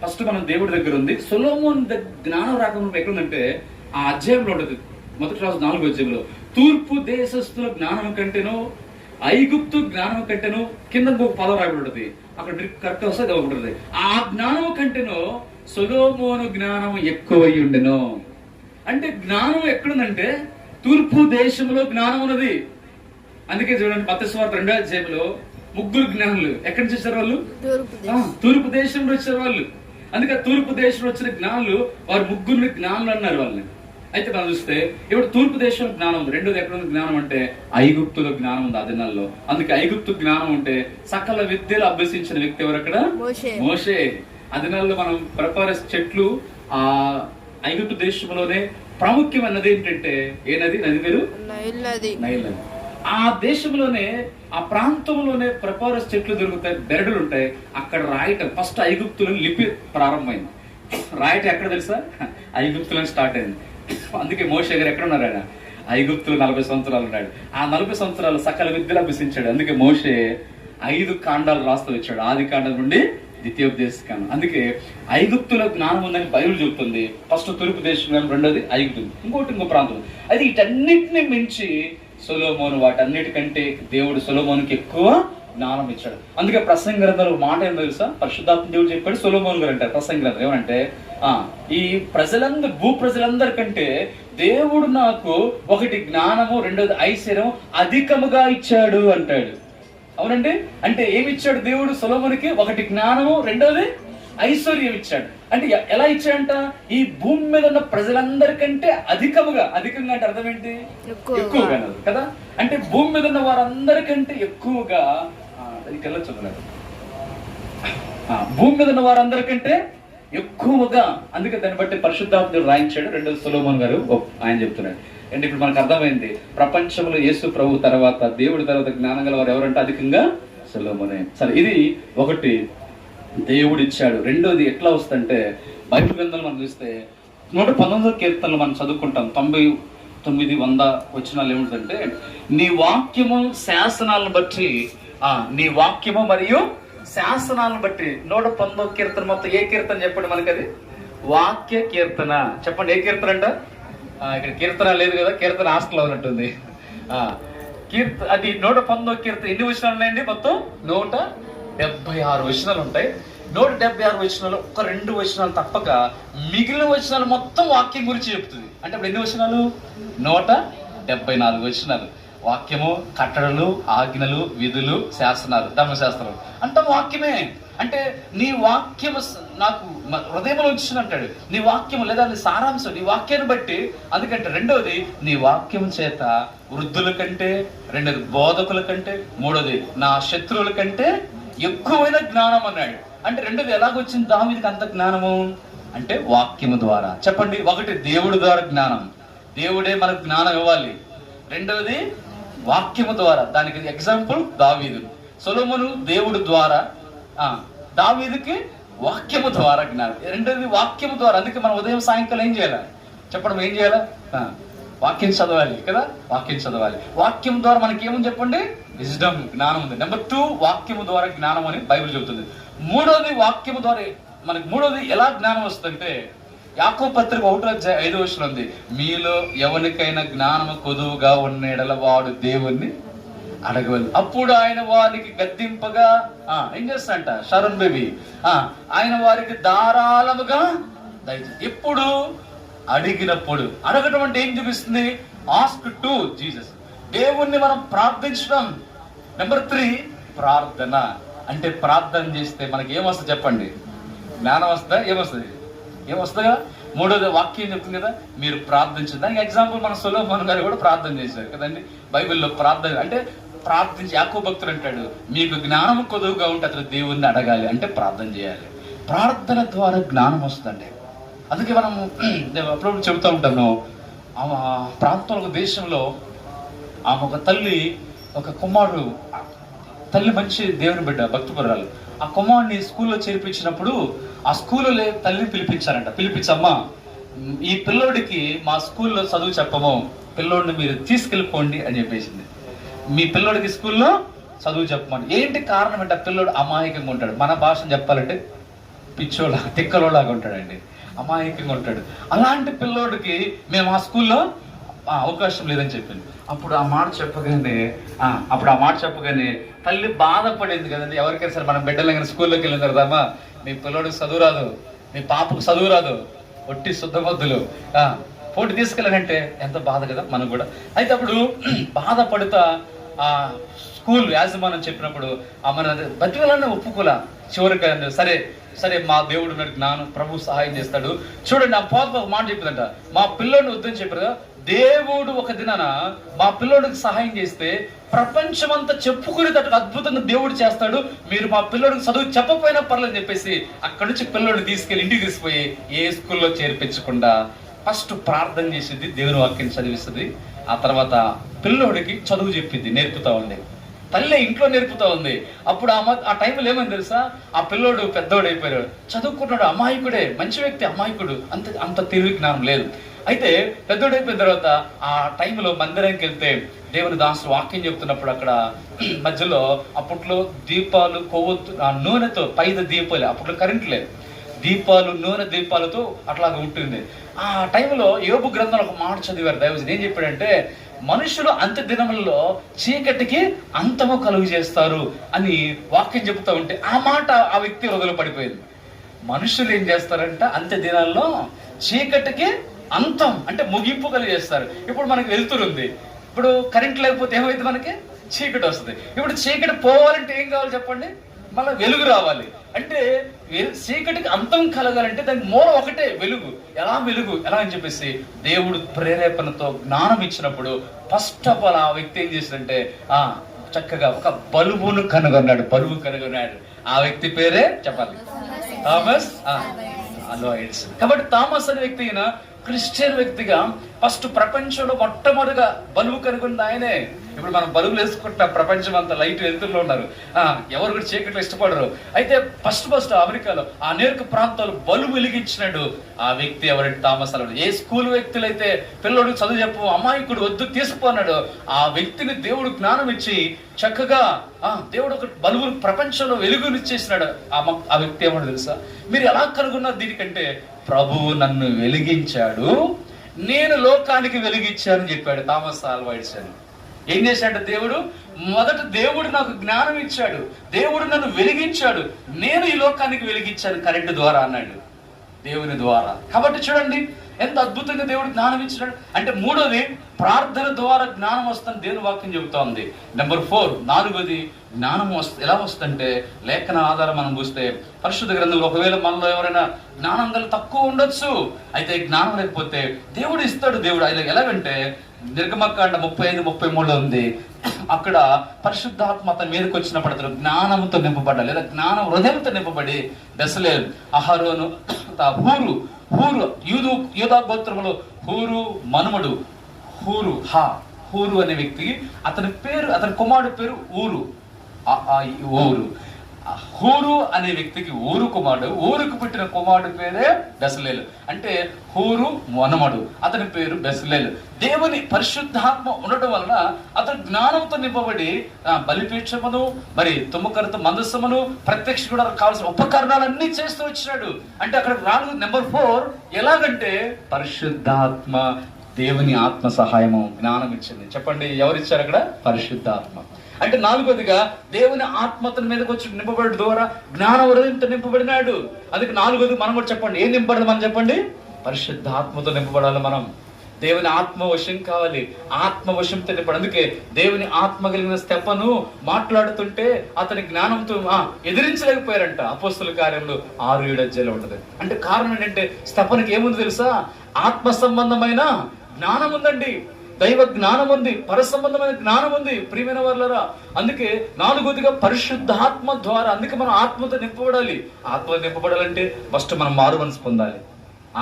ఫస్ట్ మనం దేవుడి దగ్గర ఉంది. సొలొమోన్ జ్ఞానం రాకుండా ఎక్కడుందంటే ఆ అధ్యాయంలో ఉంటుంది, మొదటి రాజు 4వ అధ్యాయంలో. తూర్పు దేశస్తుల జ్ఞానం కంటేను ఐగుప్తు జ్ఞానం కంటేను, కింద ఒక పదం రాయబడి ఉంటుంది, అక్కడ మీరు కరెక్ట్ వస్తే ఉంటుంది. ఆ జ్ఞానం కంటేను సొలొమోను జ్ఞానం ఎక్కువై ఉండెను. అంటే జ్ఞానం ఎక్కడుందంటే తూర్పు దేశంలో జ్ఞానం ఉన్నది. అందుకే చూడండి మత్తయి సువార్త 2వ అధ్యాయంలో 3 జ్ఞానులు ఎక్కడి నుంచి వచ్చారు? వాళ్ళు తూర్పు దేశంలో వచ్చారు వాళ్ళు. అందుకే తూర్పు దేశంలో వచ్చిన జ్ఞానులు వారు 3 జ్ఞానులు అన్నారు వాళ్ళని. అయితే మనం చూస్తే ఇప్పుడు తూర్పు దేశంలో జ్ఞానం ఉంది. రెండోది ఎక్కడ ఉంది జ్ఞానం అంటే ఐగుప్తులో జ్ఞానం ఉంది ఆ దినాల్లో. అందుకే ఐగుప్తు జ్ఞానం ఉంటే సకల విద్యలు అభ్యసించిన వ్యక్తి ఎవరు అక్కడ? మోషే. ఆ దినాల్లో మనం ప్రపారస్ చెట్లు ఆ ఐగుప్తు దేశంలోనే ప్రాముఖ్యమైనది ఏంటంటే ఏ నది? నది పేరు నైల్ నది. ఆ దేశంలోనే ఆ ప్రాంతంలోనే ప్రపారస్ చెట్లు దొరుకుతాయి, బెరడులు ఉంటాయి. అక్కడ రాయటం ఫస్ట్ ఐగుప్తులో లిపి ప్రారంభమైంది. రాయటం ఎక్కడ తెలుసా? ఐగుప్తులో స్టార్ట్ అయింది. అందుకే మోషే గారు ఎక్కడ ఉన్నారు? ఆయన ఐగుప్తులో 40 సంవత్సరాలు ఉన్నాడు. ఆ 40 సంవత్సరాలు సకల విద్యలు అభ్యసించాడు. అందుకే మోషే 5 కాండాలు రాస్తూ వచ్చాడు, ఆది కాండం నుండి ద్వితీయోపదేశ కాండం. అందుకే ఐగుప్తులో జ్ఞానం ఉందని బైబిల్ చెబుతుంది. ఫస్ట్ తూర్పు దేశం, రెండోది ఐగుప్తు, ఇంకో ప్రాంతం. అది వీటన్నిటిని మించి సొలొమోను వాటన్నిటికంటే దేవుడు సొలొమోనుకి ఎక్కువ జ్ఞానం ఇచ్చాడు. అందుకే ప్రసంగ గ్రంథంలో మాట ఏం తెలుసా? పరిశుద్ధాత్మ దేవుడు చెప్పాడు సొలొమోను గారు అంటారు ప్రసంగ గ్రంథం ఏమంటే, ఈ ప్రజలందరూ భూ ప్రజలందరికంటే దేవుడు నాకు ఒకటి జ్ఞానము, రెండోది ఐశ్వర్యం అధికముగా ఇచ్చాడు అంటాడు. అవునండి. అంటే ఏమి ఇచ్చాడు దేవుడు సొలొమోనుకి? ఒకటి జ్ఞానము, రెండోది ఐశ్వర్యం ఇచ్చాడు. అంటే ఎలా ఇచ్చాడంట? ఈ భూమి మీద ఉన్న ప్రజలందరికంటే అధికంగా అంటే అర్థం ఏంటి? ఎక్కువగా కదా. అంటే భూమి మీద ఉన్న వారందరికంటే ఎక్కువగా చదవలేదు, భూమి మీద ఉన్న వారందరికంటే ఎక్కువగా. అందుకే దాన్ని బట్టి పరిశుద్ధాత్ముడు రాయించాడు. రెండోది సొలొమోన్ గారు ఆయన చెప్తున్నాడు. అంటే ఇప్పుడు మనకు అర్థమైంది, ప్రపంచంలో యేసు ప్రభు తర్వాత దేవుడి తర్వాత జ్ఞానం గల వారు ఎవరంటే అధికంగా సొలొమోనే. సరే, ఇది ఒకటి దేవుడు ఇచ్చాడు. రెండోది ఎట్లా వస్తుందంటే బైబిల్ గ్రంథంలో మనం చూస్తే 119వ కీర్తనలు మనం చదువుకుంటాం. 99-100 వచనాలు ఏమిటంటే, నీ వాక్యము శాసనాలను బట్టి, నీ వాక్యము మరియు శాసనాలను బట్టి. 119వ కీర్తన మొత్తం ఏ కీర్తన చెప్పండి మనకి? అది వాక్య కీర్తన. చెప్పండి ఏ కీర్తన అంట? ఇక్కడ కీర్తన లేదు కదా, కీర్తన హాస్టల్ ఉన్నట్టుంది. అది 119వ కీర్తన ఎన్ని వచనాలు ఉన్నాయండి? మొత్తం 176 వచనాలు ఉంటాయి. 176 వచనాలు ఒక 2 వచనాలు తప్పక మిగిలిన వచనాలు మొత్తం వాక్యం గురించి చెప్తుంది. అంటే అప్పుడు ఎన్ని వచనాలు? 174 వచనాలు. వాక్యము, కట్టడలు, ఆజ్ఞలు, విధులు, శాసనాలు, ధర్మశాస్త్రాలు అంటే వాక్యమే. అంటే నీ వాక్యము నాకు హృదయంలో ఉంచును అంటాడు. నీ వాక్యము లేదా నీ సారాంశం నీ వాక్యాన్ని బట్టి. అందుకంటే రెండోది నీ వాక్యం చేత వృద్ధుల కంటే, రెండోది బోధకుల కంటే, మూడోది నా శత్రువుల కంటే ఎక్కువైన జ్ఞానం అన్నాడు. అంటే రెండోది ఎలాగొచ్చింది దావీదుకి అంత జ్ఞానము అంటే వాక్యము ద్వారా. చెప్పండి, ఒకటి దేవుడి ద్వారా జ్ఞానం, దేవుడే మనకు జ్ఞానం ఇవ్వాలి. రెండవది వాక్యము ద్వారా. దానికి ఎగ్జాంపుల్ దావీదు. సొలొమోను దేవుడి ద్వారా, దావీదుకి వాక్యము ద్వారా జ్ఞానం. రెండోది వాక్యము ద్వారా. అందుకే మనం ఉదయం సాయంకాలం ఏం చేయాలి చెప్పడం? ఏం చేయాలా? వాక్యం చదవాలి కదా, వాక్యం చదవాలి. వాక్యం ద్వారా మనకి ఏముంది చెప్పండి? విజ్డమ్, జ్ఞానం ఉంది. నెంబర్ 2 వాక్యము ద్వారా జ్ఞానం అని బైబిల్ చెబుతుంది. మూడోది వాక్యము ద్వారా మనకి, మూడోది ఎలా జ్ఞానం వస్తుందంటే యాకోబు పత్రిక 1:5 ఉంది, మీలో ఎవరికైనా జ్ఞానము కొదువుగా ఉన్న యెడల వాడు దేవుణ్ణి అడగవలు, అప్పుడు ఆయన వారికి గద్దింపగా ఏం చేస్తాడంట షారోన్ బేబీ, ఆయన వారికి ధారాళముగా దయచేసి. ఎప్పుడు అడిగినప్పుడు. అడగటం అంటే ఏం చూపిస్తుంది? Ask to Jesus. దేవుణ్ణి మనం ప్రార్థించడం. నెంబర్ 3 ప్రార్థన. అంటే ప్రార్థన చేస్తే మనకి ఏమొస్తుంది చెప్పండి? జ్ఞానం వస్తుందా? ఏమొస్తుందా? 3వ వాక్యం చెప్తుంది కదా, మీరు ప్రార్థించండి. దానికి ఎగ్జాంపుల్ మన సొలొమోను గారు కూడా ప్రార్థన చేశారు కదండి. బైబిల్లో ప్రార్థన అంటే ప్రార్థించి యాకోబు భక్తుడు అంటాడు, మీకు జ్ఞానం కొదువుగా ఉంటే అతను దేవుణ్ణి అడగాలి, అంటే ప్రార్థన చేయాలి. ప్రార్థన ద్వారా జ్ఞానం వస్తుందండి. అందుకే మనం అప్పుడప్పుడు చెబుతూ ఉంటాను, ప్రాంతంలో ఒక దేశంలో ఆమె ఒక తల్లి, ఒక కుమారుడు, తల్లి మంచి దేవుని బిడ్డ, భక్తిపరురాలు. ఆ కుమారుడిని స్కూల్లో చేర్పించినప్పుడు ఆ స్కూల్లో తల్లిని పిలిపించారంట. పిలిపించమ్మా, ఈ పిల్లోడికి మా స్కూల్లో చదువు చెప్పము, పిల్లోడిని మీరు తీసుకెళ్ళిపోండి అని చెప్పేసింది. మీ పిల్లోడికి స్కూల్లో చదువు చెప్పమని. ఏంటి కారణం అంటే, ఆ పిల్లోడు అమాయకంగా ఉంటాడు. మన భాషను చెప్పాలంటే పిచ్చోలా తిక్కలోలాగా ఉంటాడండి, అమాయకంగా ఉంటాడు. అలాంటి పిల్లోడికి మేము ఆ స్కూల్లో అవకాశం లేదని చెప్పింది. అప్పుడు ఆ మాట చెప్పగానే తల్లి బాధపడింది కదండి. ఎవరికైనా సరే మనం బిడ్డలు స్కూల్లోకి వెళ్ళిన తర్వాత, మీ పిల్లోడికి చదువు రాదు, మీ పాపకు చదువు రాదు, ఒట్టి శుద్ధబద్ధులు, పోటీ తీసుకెళ్ళాలంటే ఎంత బాధ కదా మనకు కూడా. అయితే అప్పుడు బాధపడుతా ఆ స్కూల్ యాజమాన్యం చెప్పినప్పుడు మన బతికలన్నా ఒప్పుకోలా. చివరికి సరే మా దేవుడు ఉన్నాడు, జ్ఞానం ప్రభు సహాయం చేస్తాడు. చూడండి, ఆ పోత ఒక మాట చెప్పిందంట, మా పిల్లోడిని వద్దని చెప్పారు. దేవుడు ఒక దినాన మా పిల్లోడికి సహాయం చేస్తే ప్రపంచమంతా చెప్పుకునేటట్టు అద్భుతంగా దేవుడు చేస్తాడు, మీరు మా పిల్లోడికి చదువు చెప్పకపోయినా పర్లేదని చెప్పేసి అక్కడి నుంచి పిల్లోడిని తీసుకెళ్ళి ఇంటికి తీసుకుపోయి ఏ స్కూల్లో చేర్పించకుండా ఫస్ట్ ప్రార్థన చేసేది, దేవుని వాక్యం చదివిస్తుంది. ఆ తర్వాత పిల్లోడికి చదువు చెప్పింది, నేర్పుతా ఉంది. తల్లి ఇంట్లో నేర్పుతా ఉంది. అప్పుడు ఆ టైంలో ఏమని తెలుసా, ఆ పిల్లోడు పెద్దోడు అయిపోయాడు, చదువుకున్నాడు, అమాయకుడే, మంచి వ్యక్తి, అమాయకుడు, అంత తెలివి జ్ఞానం లేదు. అయితే పెద్దోడు అయిపోయిన తర్వాత ఆ టైంలో మందిరానికి వెళ్తే దేవుని దాసుడు వాక్యం చెప్తున్నప్పుడు అక్కడ మధ్యలో అప్పట్లో దీపాలు, కొవ్వొత్తు, నూనెతో పైన దీపాలు, అప్పట్లో కరెంట్ లేదు, దీపాలు, నూనె దీపాలతో అట్లాగా ఉంటుంది. ఆ టైంలో యోబు గ్రంథంలో ఒక మాట చదివారు దైవజనుడు. ఏం చెప్పాడంటే, మనుషులు అంత్య దినములలో చీకటికి అంతము కలుగు చేస్తారు అని వాక్యం చెబుతూ ఉంటే ఆ మాట ఆ వ్యక్తి హృదయలో పడిపోయింది. మనుషులు ఏం చేస్తారంట, అంత్య దినాల్లో చీకటికి అంతం అంటే ముగింపు కలిగి చేస్తారు. ఇప్పుడు మనకి వెలుతురుంది, ఇప్పుడు కరెంట్ లేకపోతే ఏమైంది, మనకి చీకటి వస్తుంది. ఇప్పుడు చీకటి పోవాలంటే ఏం కావాలి చెప్పండి, మళ్ళీ వెలుగు రావాలి. అంటే చీకటికి అంతం కలగాలంటే దానికి మూల ఒకటే, వెలుగు. ఎలా అని చెప్పేసి దేవుడు ప్రేరేపణతో జ్ఞానం ఇచ్చినప్పుడు ఫస్ట్ ఆఫ్ ఆల్ ఆ వ్యక్తి ఏం చేశాడంటే చక్కగా ఒక బలుబును కనుగొన్నాడు. ఆ వ్యక్తి పేరే చెప్పాలి, థామస్ అల్వా ఎడిసన్. కాబట్టి థామస్ అనే వ్యక్తి క్రిస్టియన్ వ్యక్తిగా ఫస్ట్ ప్రపంచంలో మొట్టమొదటిగా బలుబు కనుగొంది ఆయనే. ఇప్పుడు మనం బలుబులు వేసుకుంటాం, ప్రపంచం అంతా లైట్ వెలుతురులో ఉన్నారు, ఎవరు కూడా చీకట్లో ఇష్టపడరు. అయితే ఫస్ట్ అమెరికాలో అనేక ప్రాంతాలు బలుబు వెలిగించినాడు ఆ వ్యక్తి ఎవరంటే థామస్ అల్వా. ఏ స్కూల్ వ్యక్తులైతే పిల్లడికి చదువు చెప్పు, అమాయకుడు వద్దు తీసుకున్నాడు, ఆ వ్యక్తిని దేవుడు జ్ఞానం ఇచ్చి చక్కగా దేవుడు ఒక బలుబులు ప్రపంచంలో వెలుగునిచ్చేసినాడు. ఆ వ్యక్తి ఏమన్నా తెలుసా, మీరు ఎలా కనుగొన్నారు దీనికంటే, ప్రభువు నన్ను వెలిగించాడు, నేను లోకానికి వెలిగించానని చెప్పాడు థామస్ అల్వా ఎడిసన్. ఏం చేశాడు దేవుడు? మొదట దేవుడు నాకు జ్ఞానం ఇచ్చాడు, దేవుడు నన్ను వెలిగించాడు, నేను ఈ లోకానికి వెలిగించాను కరెంటు ద్వారా అన్నాడు, దేవుని ద్వారా. కాబట్టి చూడండి ఎంత అద్భుతంగా దేవుడు జ్ఞానం ఇచ్చినాడు. అంటే 3వది ప్రార్థన ద్వారా జ్ఞానం వస్తుందని దేవుని వాక్యం చెబుతా ఉంది. నెంబర్ 4 4వది జ్ఞానం ఎలా వస్తుందంటే లేఖన ఆధారం మనం చూస్తే పరిశుద్ధ గ్రంథంలో ఒకవేళ మనలో ఎవరైనా జ్ఞానం గల తక్కువ ఉండొచ్చు, అయితే జ్ఞానం లేకపోతే దేవుడు ఇస్తాడు. దేవుడు ఆయన ఎలాగంటే నిర్గమకాండ 35-33 ఉంది. అక్కడ పరిశుద్ధాత్మ అతని మీదకి వచ్చినప్పుడు అతను జ్ఞానంతో నింపబడ్డా, లేదా జ్ఞానం హృదయంతో నింపబడి బెసలేల్, అహరోను, హూరు యూదా గోత్రములో హూరు మనుమడు హూరు అనే వ్యక్తికి అతని కుమారుడు పేరు ఊరు. హూరు అనే వ్యక్తికి ఊరు కుమారుడు, ఊరుకు పుట్టిన కుమారుడు పేరే బెసలేలు. అంటే హూరు మనమడు, అతని పేరు బెసలేలు. దేవుని పరిశుద్ధాత్మ ఉండటం వలన అతను జ్ఞానంతో నింపబడి బలిపీఠమును, మరి తుమ్మకరత మందస్సమును, ప్రత్యక్ష కూడా కావాల్సిన ఉపకరణాలన్నీ చేస్తూ వచ్చినాడు. అంటే అక్కడ 4 నెంబర్ 4 ఎలాగంటే పరిశుద్ధాత్మ, దేవుని ఆత్మ సహాయము, జ్ఞానం ఇచ్చింది. చెప్పండి, ఎవరిచ్చారు అక్కడ? పరిశుద్ధాత్మ. అంటే 4వదిగా దేవుని ఆత్మతను మీదకి వచ్చి నింపబడి ద్వారా జ్ఞాన హృదయంతో నింపబడినాడు. అందుకే 4వది మనం కూడా చెప్పండి, ఏం నింపబడదు మనం చెప్పండి? పరిశుద్ధాత్మతో నింపబడాలి. మనం దేవుని ఆత్మ వశం కావాలి, ఆత్మ వశంతో నింపడు. అందుకే దేవుని ఆత్మ కలిగిన స్తెఫను మాట్లాడుతుంటే అతని జ్ఞానంతో ఎదిరించలేకపోయారంట. అపోస్తుల కార్యంలో 6-7 ఉంటది. అంటే కారణం ఏంటంటే స్తెఫనుకి ఏముంది తెలుసా? ఆత్మ సంబంధమైన జ్ఞానం ఉందండి, దైవ జ్ఞానం ఉంది, పర సంబంధమైన జ్ఞానం ఉంది ప్రియమైన వారులారా. అందుకే 4వదిగా పరిశుద్ధాత్మ ద్వారా, అందుకే మనం ఆత్మతో నింపబడాలి. ఆత్మతో నింపబడాలంటే ఫస్ట్ మనం మారు మనసు పొందాలి.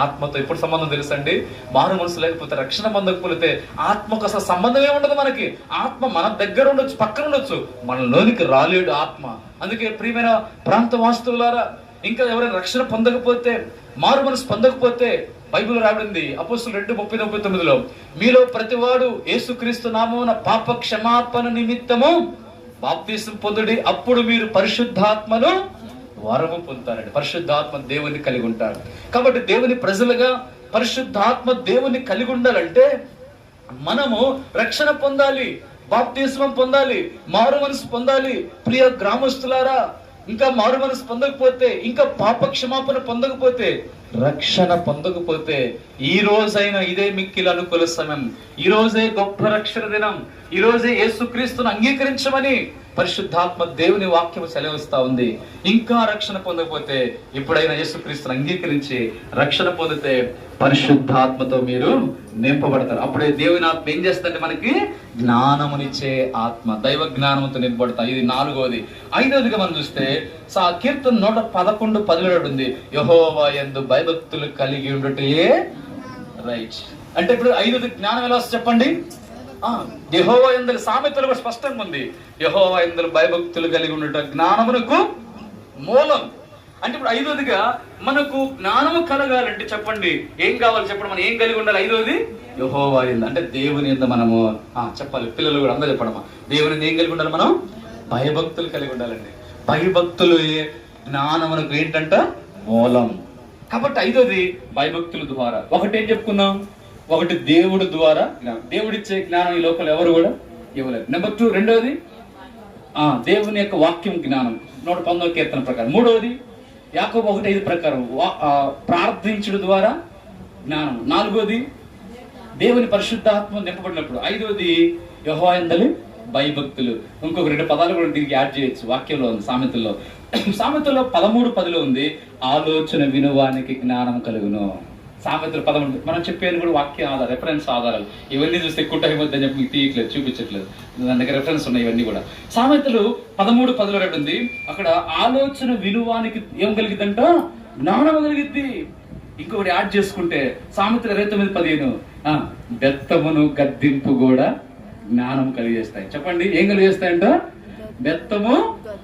ఆత్మతో ఎప్పుడు సంబంధం తెలుసండి? మారు మనసు లేకపోతే, రక్షణ పొందకపోతే ఆత్మకు అసలు సంబంధమే ఉండదు మనకి. ఆత్మ మన దగ్గర ఉండొచ్చు, పక్కన ఉండొచ్చు, మనలోనికి రాలేడు ఆత్మ. అందుకే ప్రియమైన ప్రాంత వాస్తువులారా, ఇంకా ఎవరైనా రక్షణ పొందకపోతే, మారు మనసు పొందకపోతే, బైబిల్ రాబడింది అపోస్తులు 2:30-39లో, మీలో ప్రతివాడు యేసుక్రీస్తు నామమున పాప క్షమాపణ నిమిత్తము బాప్తిసం పొందుడి, అప్పుడు మీరు పరిశుద్ధాత్మను వరము పొందుతారండి. పరిశుద్ధాత్మ దేవుని కలిగి ఉంటారు. కాబట్టి దేవుని ప్రజలుగా పరిశుద్ధాత్మ దేవుని కలిగి ఉండాలంటే మనము రక్షణ పొందాలి, బాప్తిస్మం పొందాలి, మారు మనసు పొందాలి. ప్రియ గ్రామస్తులారా, ఇంకా మారు మనసు పొందకపోతే, ఇంకా పాప క్షమాపణ పొందకపోతే, రక్షణ పొందకపోతే, ఈ రోజైనా ఇదే మిక్కిలి అనుకూల సమయం. ఈ రోజే గొప్ప రక్షణ దినం. ఈ రోజే యేసుక్రీస్తును అంగీకరించమని పరిశుద్ధాత్మ దేవుని వాక్యం సెలవిస్తా ఉంది. ఇంకా రక్షణ పొందకపోతే, ఎప్పుడైనా యేసుక్రీస్తును అంగీకరించి రక్షణ పొందితే పరిశుద్ధాత్మతో మీరు నింపబడతారు. అప్పుడే దేవుని ఆత్మ ఏం చేస్తుందంటే మనకి జ్ఞానమునిచ్చే ఆత్మ, దైవ జ్ఞానంతో నింపబడతాయి. ఇది 4వది. 5వదిగా మనం చూస్తే కీర్తన 111:10 ఉంది, యెహోవా యందు భయభక్తులు కలిగి ఉండుటే రైట్. అంటే ఇప్పుడు 5వది జ్ఞానం ఎలా వస్తుంది చెప్పండి? యెహోవా యందు, సామెతలు కూడా స్పష్టంగా ఉంది, యెహోవా యందు భయభక్తులు కలిగి ఉండుట జ్ఞానమునకు మూలం. అంటే ఇప్పుడు 5వదిగా మనకు జ్ఞానము కలగాలంటే చెప్పండి ఏం కావాలి చెప్పండి? మనం ఏం కలిగి ఉండాలి? 5వది యెహోవా యందు, అంటే దేవుని యందు మనము చెప్పాలి. పిల్లలు కూడా అందరూ చెప్పడమా, దేవుని ఏం కలిగి ఉండాలి? మనం భయభక్తులు కలిగి ఉండాలండి. భయభక్తులు జ్ఞానమునకు ఏంటంట? మూలం. కాబట్టి 5వది భయభక్తుల ద్వారా. ఒకటి ఏం చెప్పుకున్నాం? ఒకటి దేవుడు ద్వారా జ్ఞానం. దేవుడిచ్చే జ్ఞానం ఈ లోపల ఎవరు కూడా ఇవ్వలేరు. నెంబర్ 2 2వది దేవుని యొక్క వాక్యం జ్ఞానం 119వ కీర్తన ప్రకారం. 3వది యాకోబు 1:5 ప్రకారం ప్రార్థించడం ద్వారా జ్ఞానం. 4వది దేవుని పరిశుద్ధాత్మ నింపబడినప్పుడు. 5వది యెహోవా యందు భయభక్తులు. ఇంకొక 2 పదాలు కూడా దీనికి యాడ్ చేయొచ్చు. వాక్యంలో ఉంది, సామెతల్లో 13:10 ఉంది, ఆలోచన వినువానికి జ్ఞానం కలుగును. సామెతలు 13 మనం చెప్పేది కూడా వాక్య ఆధారం, రెఫరెన్స్ ఆధారాలు. ఇవన్నీ చూస్తే ఎక్కువ టైం వద్దని చెప్పి మీకు తీయట్లేదు, చూపించట్లేదు, దాని దగ్గర రెఫరెన్స్ ఉన్నాయి ఇవన్నీ కూడా. సామెతలు 13:10 ఉంది, అక్కడ ఆలోచన వినువానికి ఏం కలిగిద్దంట? జ్ఞానం కలిగిద్ది. ఇంకొకటి యాడ్ చేసుకుంటే సామెతలు 29:15 బెత్తమును గద్దింపు కూడా జ్ఞానం కలిగేస్తాయి. చెప్పండి ఏం కలిగేస్తాయంట? బెత్తము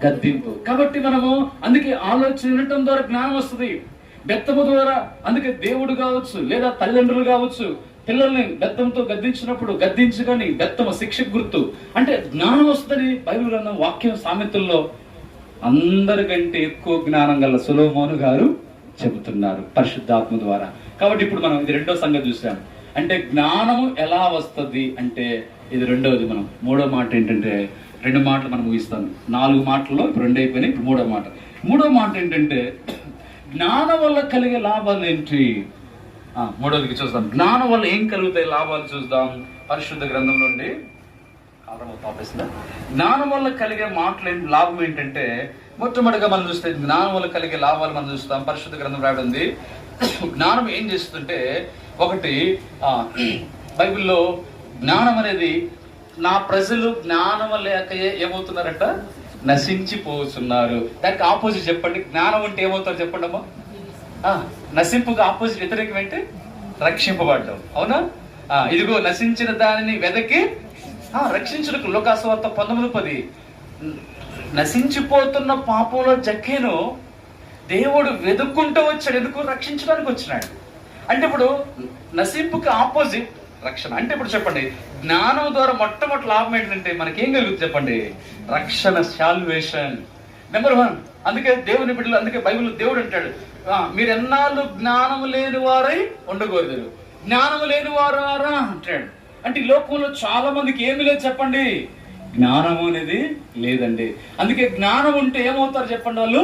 గద్దింపు. కాబట్టి మనము అందుకే ఆలోచన వినటం ద్వారా జ్ఞానం వస్తుంది, బెత్తము ద్వారా. అందుకే దేవుడు కావచ్చు లేదా తల్లిదండ్రులు కావచ్చు పిల్లల్ని బెత్తంతో గద్దించినప్పుడు, గద్దించగాని బెత్తము శిక్షకు గుర్తు. అంటే జ్ఞానం వస్తుంది. బైబిల్ గ్రంథం వాక్యం సామెతల్లో అందరికంటే ఎక్కువ జ్ఞానం గల సొలొమోను గారు చెబుతున్నారు పరిశుద్ధాత్మ ద్వారా. కాబట్టి ఇప్పుడు మనం ఇది 2వ సంగతి చూసాం. అంటే జ్ఞానము ఎలా వస్తుంది అంటే ఇది 2వది. మనం 3వ మాట ఏంటంటే, 2 మాటలు మనం ముగిస్తాం. 4 మాటల్లో ఇప్పుడు 2 అయిపోయినాయి. ఇప్పుడు 3వ మాట. 3వ మాట ఏంటంటే జ్ఞానం వల్ల కలిగే లాభాలు ఏంటి? 3వదికి చూద్దాం. జ్ఞానం వల్ల ఏం కలుగుతాయి లాభాలు చూద్దాం. పరిశుద్ధ గ్రంథం నుండి జ్ఞానం వల్ల కలిగే లాభం ఏంటంటే, మొట్టమొదటిగా మనం చూస్తే జ్ఞానం వల్ల కలిగే లాభాలు మనం చూస్తాం. పరిశుద్ధ గ్రంథం రాయబడింది. జ్ఞానం ఏం చేస్తుంటే, ఒకటి బైబిల్లో జ్ఞానం అనేది, నా ప్రజలు జ్ఞానం లేక ఏమవుతున్నారంట? నశించిపోతున్నారు. దానికి ఆపోజిట్ చెప్పండి. జ్ఞానం అంటే ఏమవుతారు చెప్పండి అమ్మా? నశింపుగా ఆపోజిట్ వ్యతిరేకం ఏంటి? రక్షింపబడ్డం. అవునా? ఇదిగో నశించిన దానిని వెదకి రక్షించుటకు. లోకాసు వార్త 19:10 నశించిపోతున్న పాపంలో జక్కేను దేవుడు వెతుక్కుంటూ వచ్చాడు. ఎందుకు? రక్షించడానికి వచ్చినాడు. అంటే ఇప్పుడు నశింపుకి ఆపోజిట్ రక్షణ. అంటే ఇప్పుడు చెప్పండి, జ్ఞానం ద్వారా మొట్టమొదటి లాభం ఏంటంటే మనకేం కలుగుతుంది చెప్పండి? రక్షణ, సాల్వేషన్. నెంబర్ 1. అందుకే దేవుని బిడ్డలు, అందుకే బైబిల్ దేవుడు అంటాడు, మీరు ఎన్నాళ్ళు జ్ఞానము లేని వారై ఉండకూడదు, జ్ఞానము లేని వారా అంటాడు. అంటే ఈ లోకంలో చాలా మందికి ఏమి లేదు చెప్పండి, జ్ఞానము అనేది లేదండి. అందుకే జ్ఞానం ఉంటే ఏమవుతారు చెప్పండి? వాళ్ళు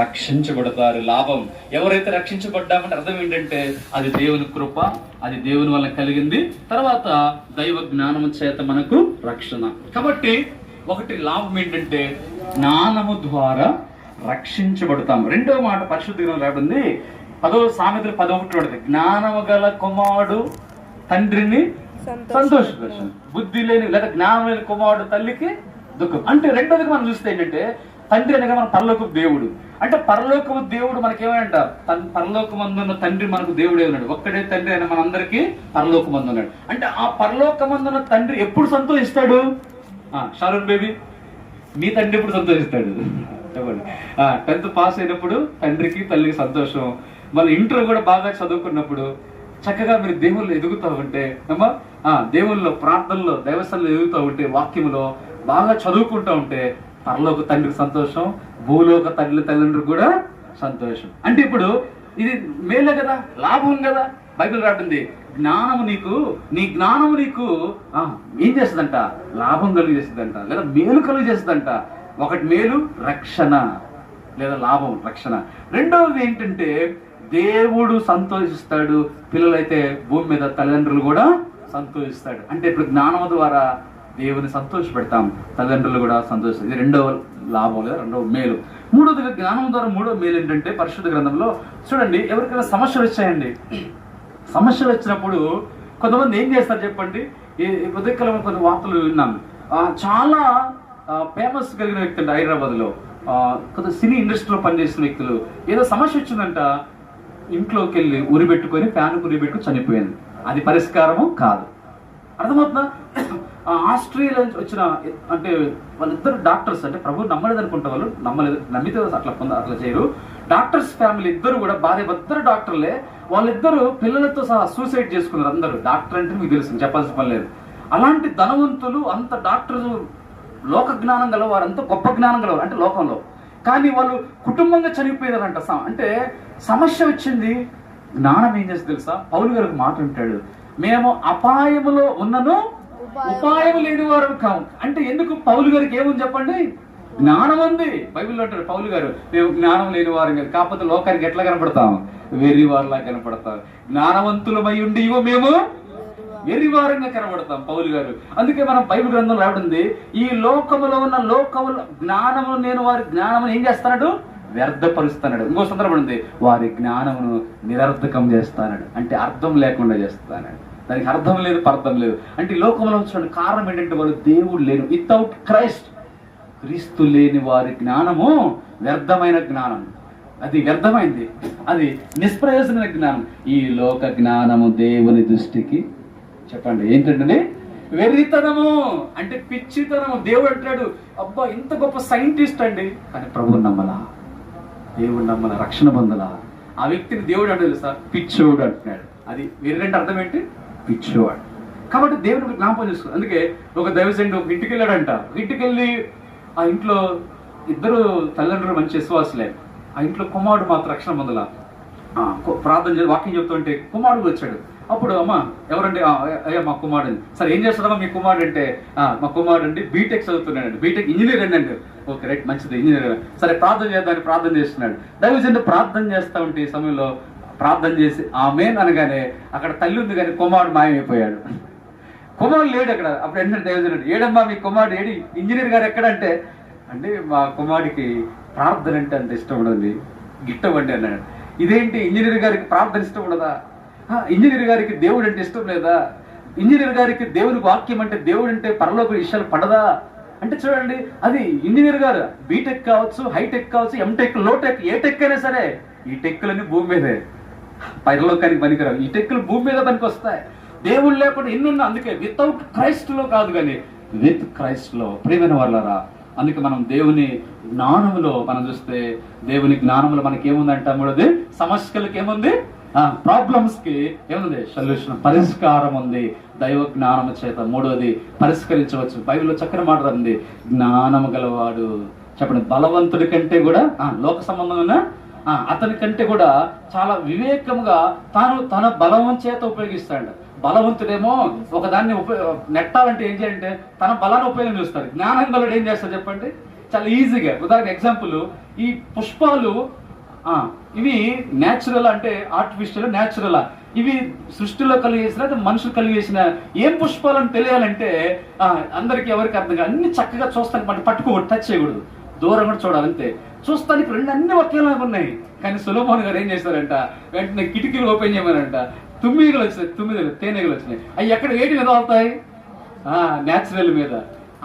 రక్షించబడతారు. లాభం. ఎవరైతే రక్షించబడ్డామంటే అర్థం ఏంటంటే అది దేవుని కృప, అది దేవుని వల్ల కలిగింది. తర్వాత దైవ జ్ఞానము చేత మనకు రక్షణ. కాబట్టి ఒకటి లాభం ఏంటంటే జ్ఞానము ద్వారా రక్షించబడతాం. రెండవ మాట పరిశుద్ధ గ్రంథంలో రాబడింది, 10వ సామెతలు 11 జ్ఞానము గల కుమారుడు తండ్రిని సంతోషపరచు, బుద్ధి లేని లేదా జ్ఞానం లేని కుమారుడు తల్లికి దుఃఖం. అంటే రెండోదిగా మనం చూస్తే ఏంటంటే తండ్రి అనగా మన పరలోకపు దేవుడు. అంటే పరలోకపు దేవుడు మనకేమంట? పరలోకమందున్న తండ్రి మనకు దేవుడే ఉన్నాడు. ఒక్కడే తండ్రి అయినా మనందరికీ పరలోకమందు ఉన్నాడు. అంటే ఆ పరలోకమందున్న తండ్రి ఎప్పుడు సంతోషిస్తాడు? షారూన్ బేబీ, మీ తండ్రి ఎప్పుడు సంతోషిస్తాడు చెప్పండి? 10th పాస్ అయినప్పుడు తండ్రికి తల్లికి సంతోషం. మళ్ళీ ఇంటర్ కూడా బాగా చదువుకున్నప్పుడు చక్కగా మీరు దేవుళ్ళు ఎదుగుతూ ఉంటే అమ్మా, దేవుళ్ళలో ప్రార్థనలో దైవస్థల్లో ఎదుగుతూ ఉంటే, వాక్యంలో బాగా చదువుకుంటూ ఉంటే పరలోక తండ్రికి సంతోషం, భూలోక తల్లిదండ్రులకు కూడా సంతోషం. అంటే ఇప్పుడు ఇది మేలే కదా, లాభం కదా. బైబిల్ రాబడింది, జ్ఞానము నీకు, నీ జ్ఞానము నీకు ఏం చేస్తుందంట? లాభం కలుగు చేస్తుందంట, లేదా మేలు కలుగు చేస్తుందంట. ఒకటి మేలు రక్షణ, లేదా లాభం రక్షణ. రెండవది ఏంటంటే దేవుడు సంతోషిస్తాడు. పిల్లలైతే భూమి మీద తల్లిదండ్రులు కూడా సంతోషిస్తాడు. అంటే ఇప్పుడు జ్ఞానం ద్వారా దేవుని సంతోషపెడతాం, తల్లిదండ్రులు కూడా సంతోషిస్తారు. ఇది రెండవ లాభం, లేదా రెండవ మేలు. మూడవదిగా జ్ఞానం ద్వారా మూడవ మేలు ఏంటంటే పరిశుద్ధ గ్రంథంలో చూడండి, ఎవరికైనా సమస్యలు వచ్చాయండి, సమస్యలు వచ్చినప్పుడు కొంతమంది ఏం చేస్తారు చెప్పండి? ఈ ఉదయకాలంలో కొన్ని వార్తలు విన్నాం. చాలా ఫేమస్ కలిగిన వ్యక్తి అండి హైదరాబాద్లో, కొంత సినీ ఇండస్ట్రీలో పనిచేసిన వ్యక్తులు. ఏదో సమస్య వచ్చిందంట, ఇంట్లోకి వెళ్ళి ఉరిపెట్టుకొని ఫ్యాన్ ఉరిపెట్టుకుని చనిపోయింది. అది పరిష్కారము కాదు. అర్థమవుతుందా? ఆస్ట్రేలియా నుంచి వచ్చిన, అంటే వాళ్ళిద్దరు డాక్టర్స్, అంటే ప్రభు నమ్మలేదు అనుకుంటా, వాళ్ళు నమ్మితే అట్లా చేయరు. డాక్టర్స్ ఫ్యామిలీ ఇద్దరు కూడా భార్య భర్త డాక్టర్లే. వాళ్ళిద్దరు పిల్లలతో సహా సూసైడ్ చేసుకున్నారు. అందరూ డాక్టర్ అంటే మీకు తెలుసు, చెప్పాల్సిన పని లేదు. అలాంటి ధనవంతులు, అంత డాక్టర్స్, లోక జ్ఞానం గలవారు, అంత గొప్ప జ్ఞానం గలవారు అంటే లోకంలో, కానీ వాళ్ళు కుటుంబంగా చనిపోయారంట. అంటే సమస్య వచ్చింది. జ్ఞానం ఏం చేస్తుంది తెలుసా? పౌలు గారికి మాట ఉంటాడు, మేము అపాయములో ఉన్నను ఉపాయము లేని వారు కాము. అంటే ఎందుకు? పౌలు గారికి ఏముంది చెప్పండి? జ్ఞానం ఉంది. బైబిల్లో అంటారు పౌలు గారు, మేము జ్ఞానం లేని వారు కాదు, కాకపోతే లోకానికి ఎట్లా కనపడతాం? వెర్రివారులా కనపడతాం. జ్ఞానవంతులమై ఉండి మేము వెర్రివారంగా కనబడతాం పౌలు గారు. అందుకే మనం బైబిల్ గ్రంథంలో రాబడింది, ఈ లోకములో ఉన్న జ్ఞానము నేను వారి జ్ఞానమును ఏం చేస్తాడు? వ్యర్థపరుస్తాడు. ఇంకో సందర్భం ఉంది, వారి జ్ఞానమును నిరర్థకం చేస్తాడు. అంటే అర్థం లేకుండా చేస్తాడు. దానికి అర్థం లేదు, పర్థం లేదు. అంటే ఈ లోకంలో వచ్చిన కారణం ఏంటంటే వాళ్ళు దేవుడు లేరు. వితౌట్ క్రైస్ట్, క్రీస్తు లేని వారి జ్ఞానము వ్యర్థమైన జ్ఞానం. అది వ్యర్థమైంది, అది నిష్ప్రయోజనమైన జ్ఞానం. ఈ లోక జ్ఞానము దేవుని దృష్టికి చెప్పండి ఏంటంటే వెర్రితనము, అంటే పిచ్చితనము. దేవుడు అంటాడు, అబ్బా ఇంత గొప్ప సైంటిస్ట్ అండి, కానీ ప్రభువు నమ్మలా, దేవుడు నమ్మల, రక్షణ పొందలా. ఆ వ్యక్తిని దేవుడు అంటే తెలుసా? పిచ్చోడు అంటున్నాడు. అది వెర్రంటే అర్థం ఏంటి? పిచ్చోడు. కాబట్టి దేవుడికి జ్ఞాపకం చేసుకో. అందుకే ఒక దైవజనుడు ఒక ఇంటికి వెళ్ళాడంట. ఇంటికి వెళ్ళి ఆ ఇంట్లో ఇద్దరు తల్లిదండ్రులు మంచి విశ్వాసులే. ఆ ఇంట్లో కుమారుడు మాత్రం రక్షణ పొందలా. ప్రార్థన చేసి వాక్యం చెప్తుంటే కుమారుడు వచ్చాడు. అప్పుడు అమ్మ ఎవరండి? అయ్యా మా కుమారుడు. సరే ఏం చేస్తాడమ్మా మీ కుమారుడు అంటే? మా కుమారుడు అండి బీటెక్ చదువుతున్నాడు, బీటెక్ ఇంజనీర్ అండి. ఓకే రైట్, మంచిది, ఇంజనీర్. సరే ప్రార్థన చేద్దామని ప్రార్థన చేస్తున్నాడు. దైవజనుడు ప్రార్థన చేస్తా ఉంటే ఈ సమయంలో ప్రార్థన చేసి ఆమేన్ అనగానే అక్కడ తల్లి ఉంది కానీ కుమారుడు మాయమైపోయాడు. కుమారుడు లేడు అక్కడ. అప్పుడు ఏంటంటే దైవజనుడు, ఏడమ్మా మీ కుమారుడు ఏడి? ఇంజనీర్ గారు ఎక్కడంటే, అంటే మా కుమారుడికి ప్రార్థన అంటే అంత ఇష్టం ఉండదు, గిట్టవండి అన్నాడు. ఇదేంటి, ఇంజనీర్ గారికి ప్రార్థన ఇష్టం ఉండదా? ఇంజనీర్ గారికి దేవుడు అంటే ఇష్టం లేదా? ఇంజనీర్ గారికి దేవునికి వాక్యం అంటే, దేవుడు అంటే పరలోక విషయాలు పడదా అంటే? చూడండి, అది ఇంజనీర్ గారు బీటెక్ కావచ్చు, హైటెక్ కావచ్చు, ఎంటెక్, లోటెక్, ఏ టెక్ అయినా సరే, ఈ టెక్లన్నీ భూమి మీదే, పరలోకానికి పనికిరావు. ఈ టెక్లు భూమి మీద పనికి వస్తాయి. దేవుడు లేకుండా ఎన్నున్నా. అందుకే వితౌట్ క్రైస్ట్ లో కాదు, కానీ విత్ క్రైస్ట్ లో. ప్రియమైన వాళ్ళరా, అందుకే మనం దేవుని జ్ఞానములో మనం చూస్తే దేవుని జ్ఞానములో మనకి ఏముందంట, మూడోది సమస్యలకు ఏముంది, ప్రాబ్లమ్స్ కి ఏముంది, సొల్యూషన్, పరిష్కారం ఉంది. దైవ జ్ఞానము చేత మూడోది పరిష్కరించవచ్చు. బైబిల్లో చక్కని మాట ఉంది, జ్ఞానము గలవాడు చెప్పండి బలవంతుడి కంటే కూడా లోక సంబంధమైన అతని కంటే కూడా చాలా వివేకముగా తన బలం చేత ఉపయోగిస్తాడు. బలవంతుడేమో ఒకదాన్ని నెట్టాలంటే ఏం చేయాలంటే తన బలాన్ని ఉపయోగిస్తాడు. జ్ఞానం గలవాడు ఏం చేస్తాడు చెప్పండి, చాలా ఈజీగా. ఉదాహరణ ఎగ్జాంపుల్, ఈ పుష్పాలు ఇవి న్యాచురల్ అంటే ఆర్టిఫిషియల్, న్యాచురల్ ఇవి సృష్టిలో కలిగేసిన మనుషులు కలిగేసిన ఏం పుష్పాలని తెలియాలంటే అందరికి ఎవరికి అర్థం కాదు. అన్ని చక్కగా చూస్తానికి మనం పట్టుకోకూడదు, టచ్ చేయకూడదు, దూరం కూడా చూడాలంతే. చూస్తానికి రెండు అన్ని ఒకేలాగా ఉన్నాయి. కానీ సొలొమోన్ గారు ఏం చేశారంట, వెంటనే కిటికీలు ఓపెన్ చేయమనంట, తుమ్మిగలు వచ్చినాయి, తేనెగలు వచ్చినాయి. అవి ఎక్కడ వేటి మీద వాళ్తాయి, న్యాచురల్ మీద,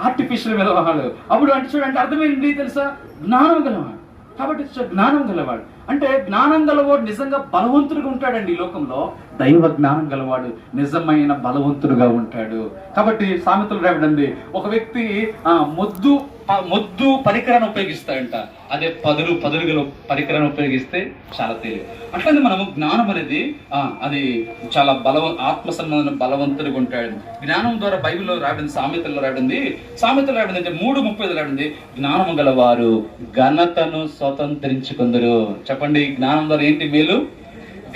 ఆర్టిఫిషియల్ మీద వాళ్ళు. అప్పుడు అంటే చూడండి అర్థమైంది తెలుసా, జ్ఞానం గలవాడు. కాబట్టి జ్ఞానం గలవాడు అంటే జ్ఞానం గలవాడు నిజంగా బలవంతుడుగా ఉంటాడండి. ఈ లోకంలో దైవ జ్ఞానం గలవాడు నిజమైన బలవంతుడుగా ఉంటాడు. కాబట్టి సామెతలు రాయబడింది, ఒక వ్యక్తి మొద్దు పరికరాన్ని ఉపయోగిస్తాడంట, అదే పదులు గల పరికరాన్ని ఉపయోగిస్తే చాలా తెలియదు. అట్లనే మనము జ్ఞానం అనేది అది చాలా ఆత్మ సంబంధమైన బలవంతుడిగా ఉంటాడు. జ్ఞానం ద్వారా బైబిల్లో రాయబడింది, సామెతల్లో రాయబడింది 3:30 రాయబడింది, జ్ఞానము గలవారు ఘనతను స్వతంత్రించుకుందరు. చెప్పండి, జ్ఞానం ద్వారా ఏంటి మేలు,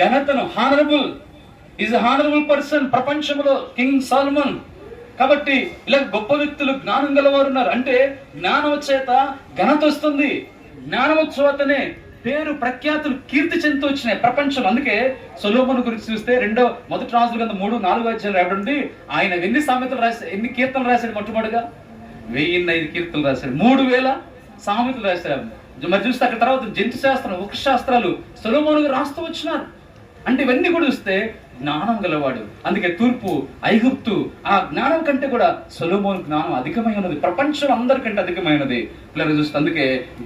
ఘనతను. హానరబుల్ పర్సన్ ప్రపంచంలో కింగ్ సాల్మన్. కాబట్టి ఇలా గొప్ప వ్యక్తులు జ్ఞానం గలవారు ఉన్నారు. అంటే జ్ఞానం చేత ఘనత వస్తుంది, జ్ఞానం చేతనే పేరు ప్రఖ్యాతులు కీర్తి చెందుతూ వచ్చినాయి ప్రపంచంలో. అందుకే సొలొమోను గురించి చూస్తే మొదటి రాజుల గ్రంథం 3-4 రాయబడింది, ఆయన ఎన్ని సామెతలు రాశాడు, ఎన్ని కీర్తనలు రాశాడు, మొట్టమొదటిగా 1005 కీర్తనలు రాశాడు, 3000 సామెతలు రాశాడు. మరి చూస్తే అక్కడ తర్వాత జంతు శాస్త్రం, వృక్ష శాస్త్రాలు సొలొమోను గారు రాస్తూ వచ్చినారు. అంటే ఇవన్నీ కూడా చూస్తే జ్ఞానం గలవాడు. అందుకే తూర్పు ఐగుప్తు ఆ జ్ఞానం కంటే కూడా సొలొమోను జ్ఞానం అధికమైనది, ప్రపంచం అందరికంటే అధికమైనది. పిల్లలు చూస్తే అందుకే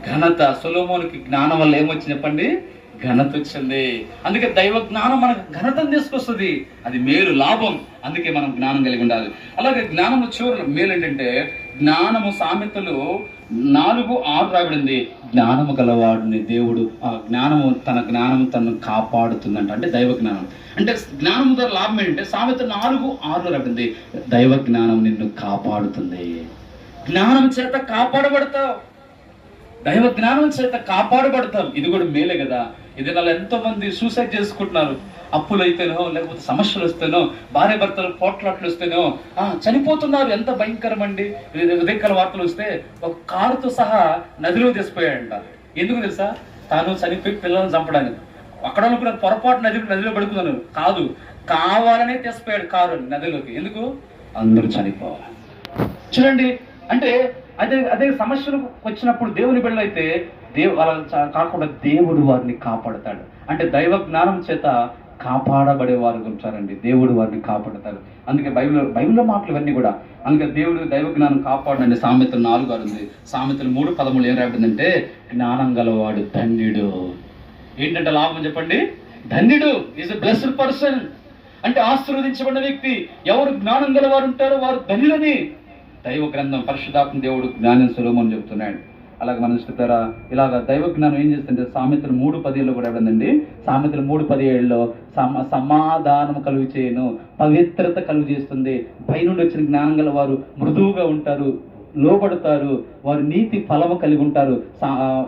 ఘనత, సొలొమోనుకి జ్ఞానం వల్ల ఏమొచ్చింది చెప్పండి, ఘనత వచ్చింది. అందుకే దైవ జ్ఞానం మనకు ఘనతను తీసుకొస్తుంది, అది మేలు, లాభం. అందుకే మనం జ్ఞానం కలిగి ఉండాలి. అలాగే జ్ఞానము చివరి మేలు ఏంటంటే, జ్ఞానము సామెతలు 4:6 రాబడింది, జ్ఞానము గలవాడిని దేవుడు తన జ్ఞానము తనను కాపాడుతుందంట. అంటే దైవ జ్ఞానం అంటే జ్ఞానం ద్వారా లాభం ఏంటంటే, సామెత 4:6 రాబడింది, దైవ జ్ఞానం నిన్ను కాపాడుతుంది. జ్ఞానం చేత కాపాడబడతావు, దైవ జ్ఞానం చేత కాపాడబడతాం. ఇది కూడా మేలే కదా. ఇది నాలో ఎంతో మంది సూసైడ్ చేసుకుంటున్నారు, అప్పులు అయితేనో లేకపోతే సమస్యలు వస్తేనో, భార్య భర్తలు పోట్లాట్లు వస్తేనో చనిపోతున్నారు. ఎంత భయంకరం అండి. ఉదయకాల వార్తలు వస్తే ఒక కారుతో సహా నదిలో తీసిపోయాడంట. ఎందుకు తెలుసా, తాను చనిపోయి పిల్లలను చంపడానికి. అక్కడ అనుకున్న పొరపాటు నదిలో పడుకున్నాను కాదు, కావాలనే తీసిపోయాడు కారు నదిలోకి. ఎందుకు, అందరూ చనిపోవాలి. చూడండి, అంటే అదే సమస్యలు వచ్చినప్పుడు దేవుని బిడ్డలు అయితే అలా కాకుండా దేవుడు వారిని కాపాడతాడు. అంటే దైవ జ్ఞానం చేత కాపాడబడే వారు ఉంటారండి, దేవుడు వారిని కాపాడతారు. అందుకే బైబిల్లో మాటలు ఇవన్నీ కూడా. అందుకే దేవుడు దైవ జ్ఞానం కాపాడండి. సామెతలు 4:6 ఉంది. సామెతలు 3:13 ఏం రాబడిందంటే, జ్ఞానం గలవాడు ధన్యుడు. ఏంటంటే లాభం చెప్పండి, ధన్యుడు ఈజ్ ఎ బ్లెస్డ్ పర్సన్. అంటే ఆశీర్వదించబడిన వ్యక్తి. ఎవరు జ్ఞానం గలవారు ఉంటారో వారు ధన్యులని దైవ గ్రంథం, పరిశుద్ధాత్మ దేవుడు జ్ఞానం సొలొమోను చెబుతున్నాడు. అలాగే మనం చూస్తారా, ఇలాగ దైవ జ్ఞానం ఏం చేస్తుంటే సామెతలు 3:17 కూడా ఎవడండి, సామెతలు 3:17 సమాధానం కలుగు చేయను, పవిత్రత కలుగు చేస్తుంది. పైనుండి వచ్చిన జ్ఞానం గల వారు మృదువుగా ఉంటారు, లోబడతారు, వారు నీతి ఫలము కలిగి ఉంటారు.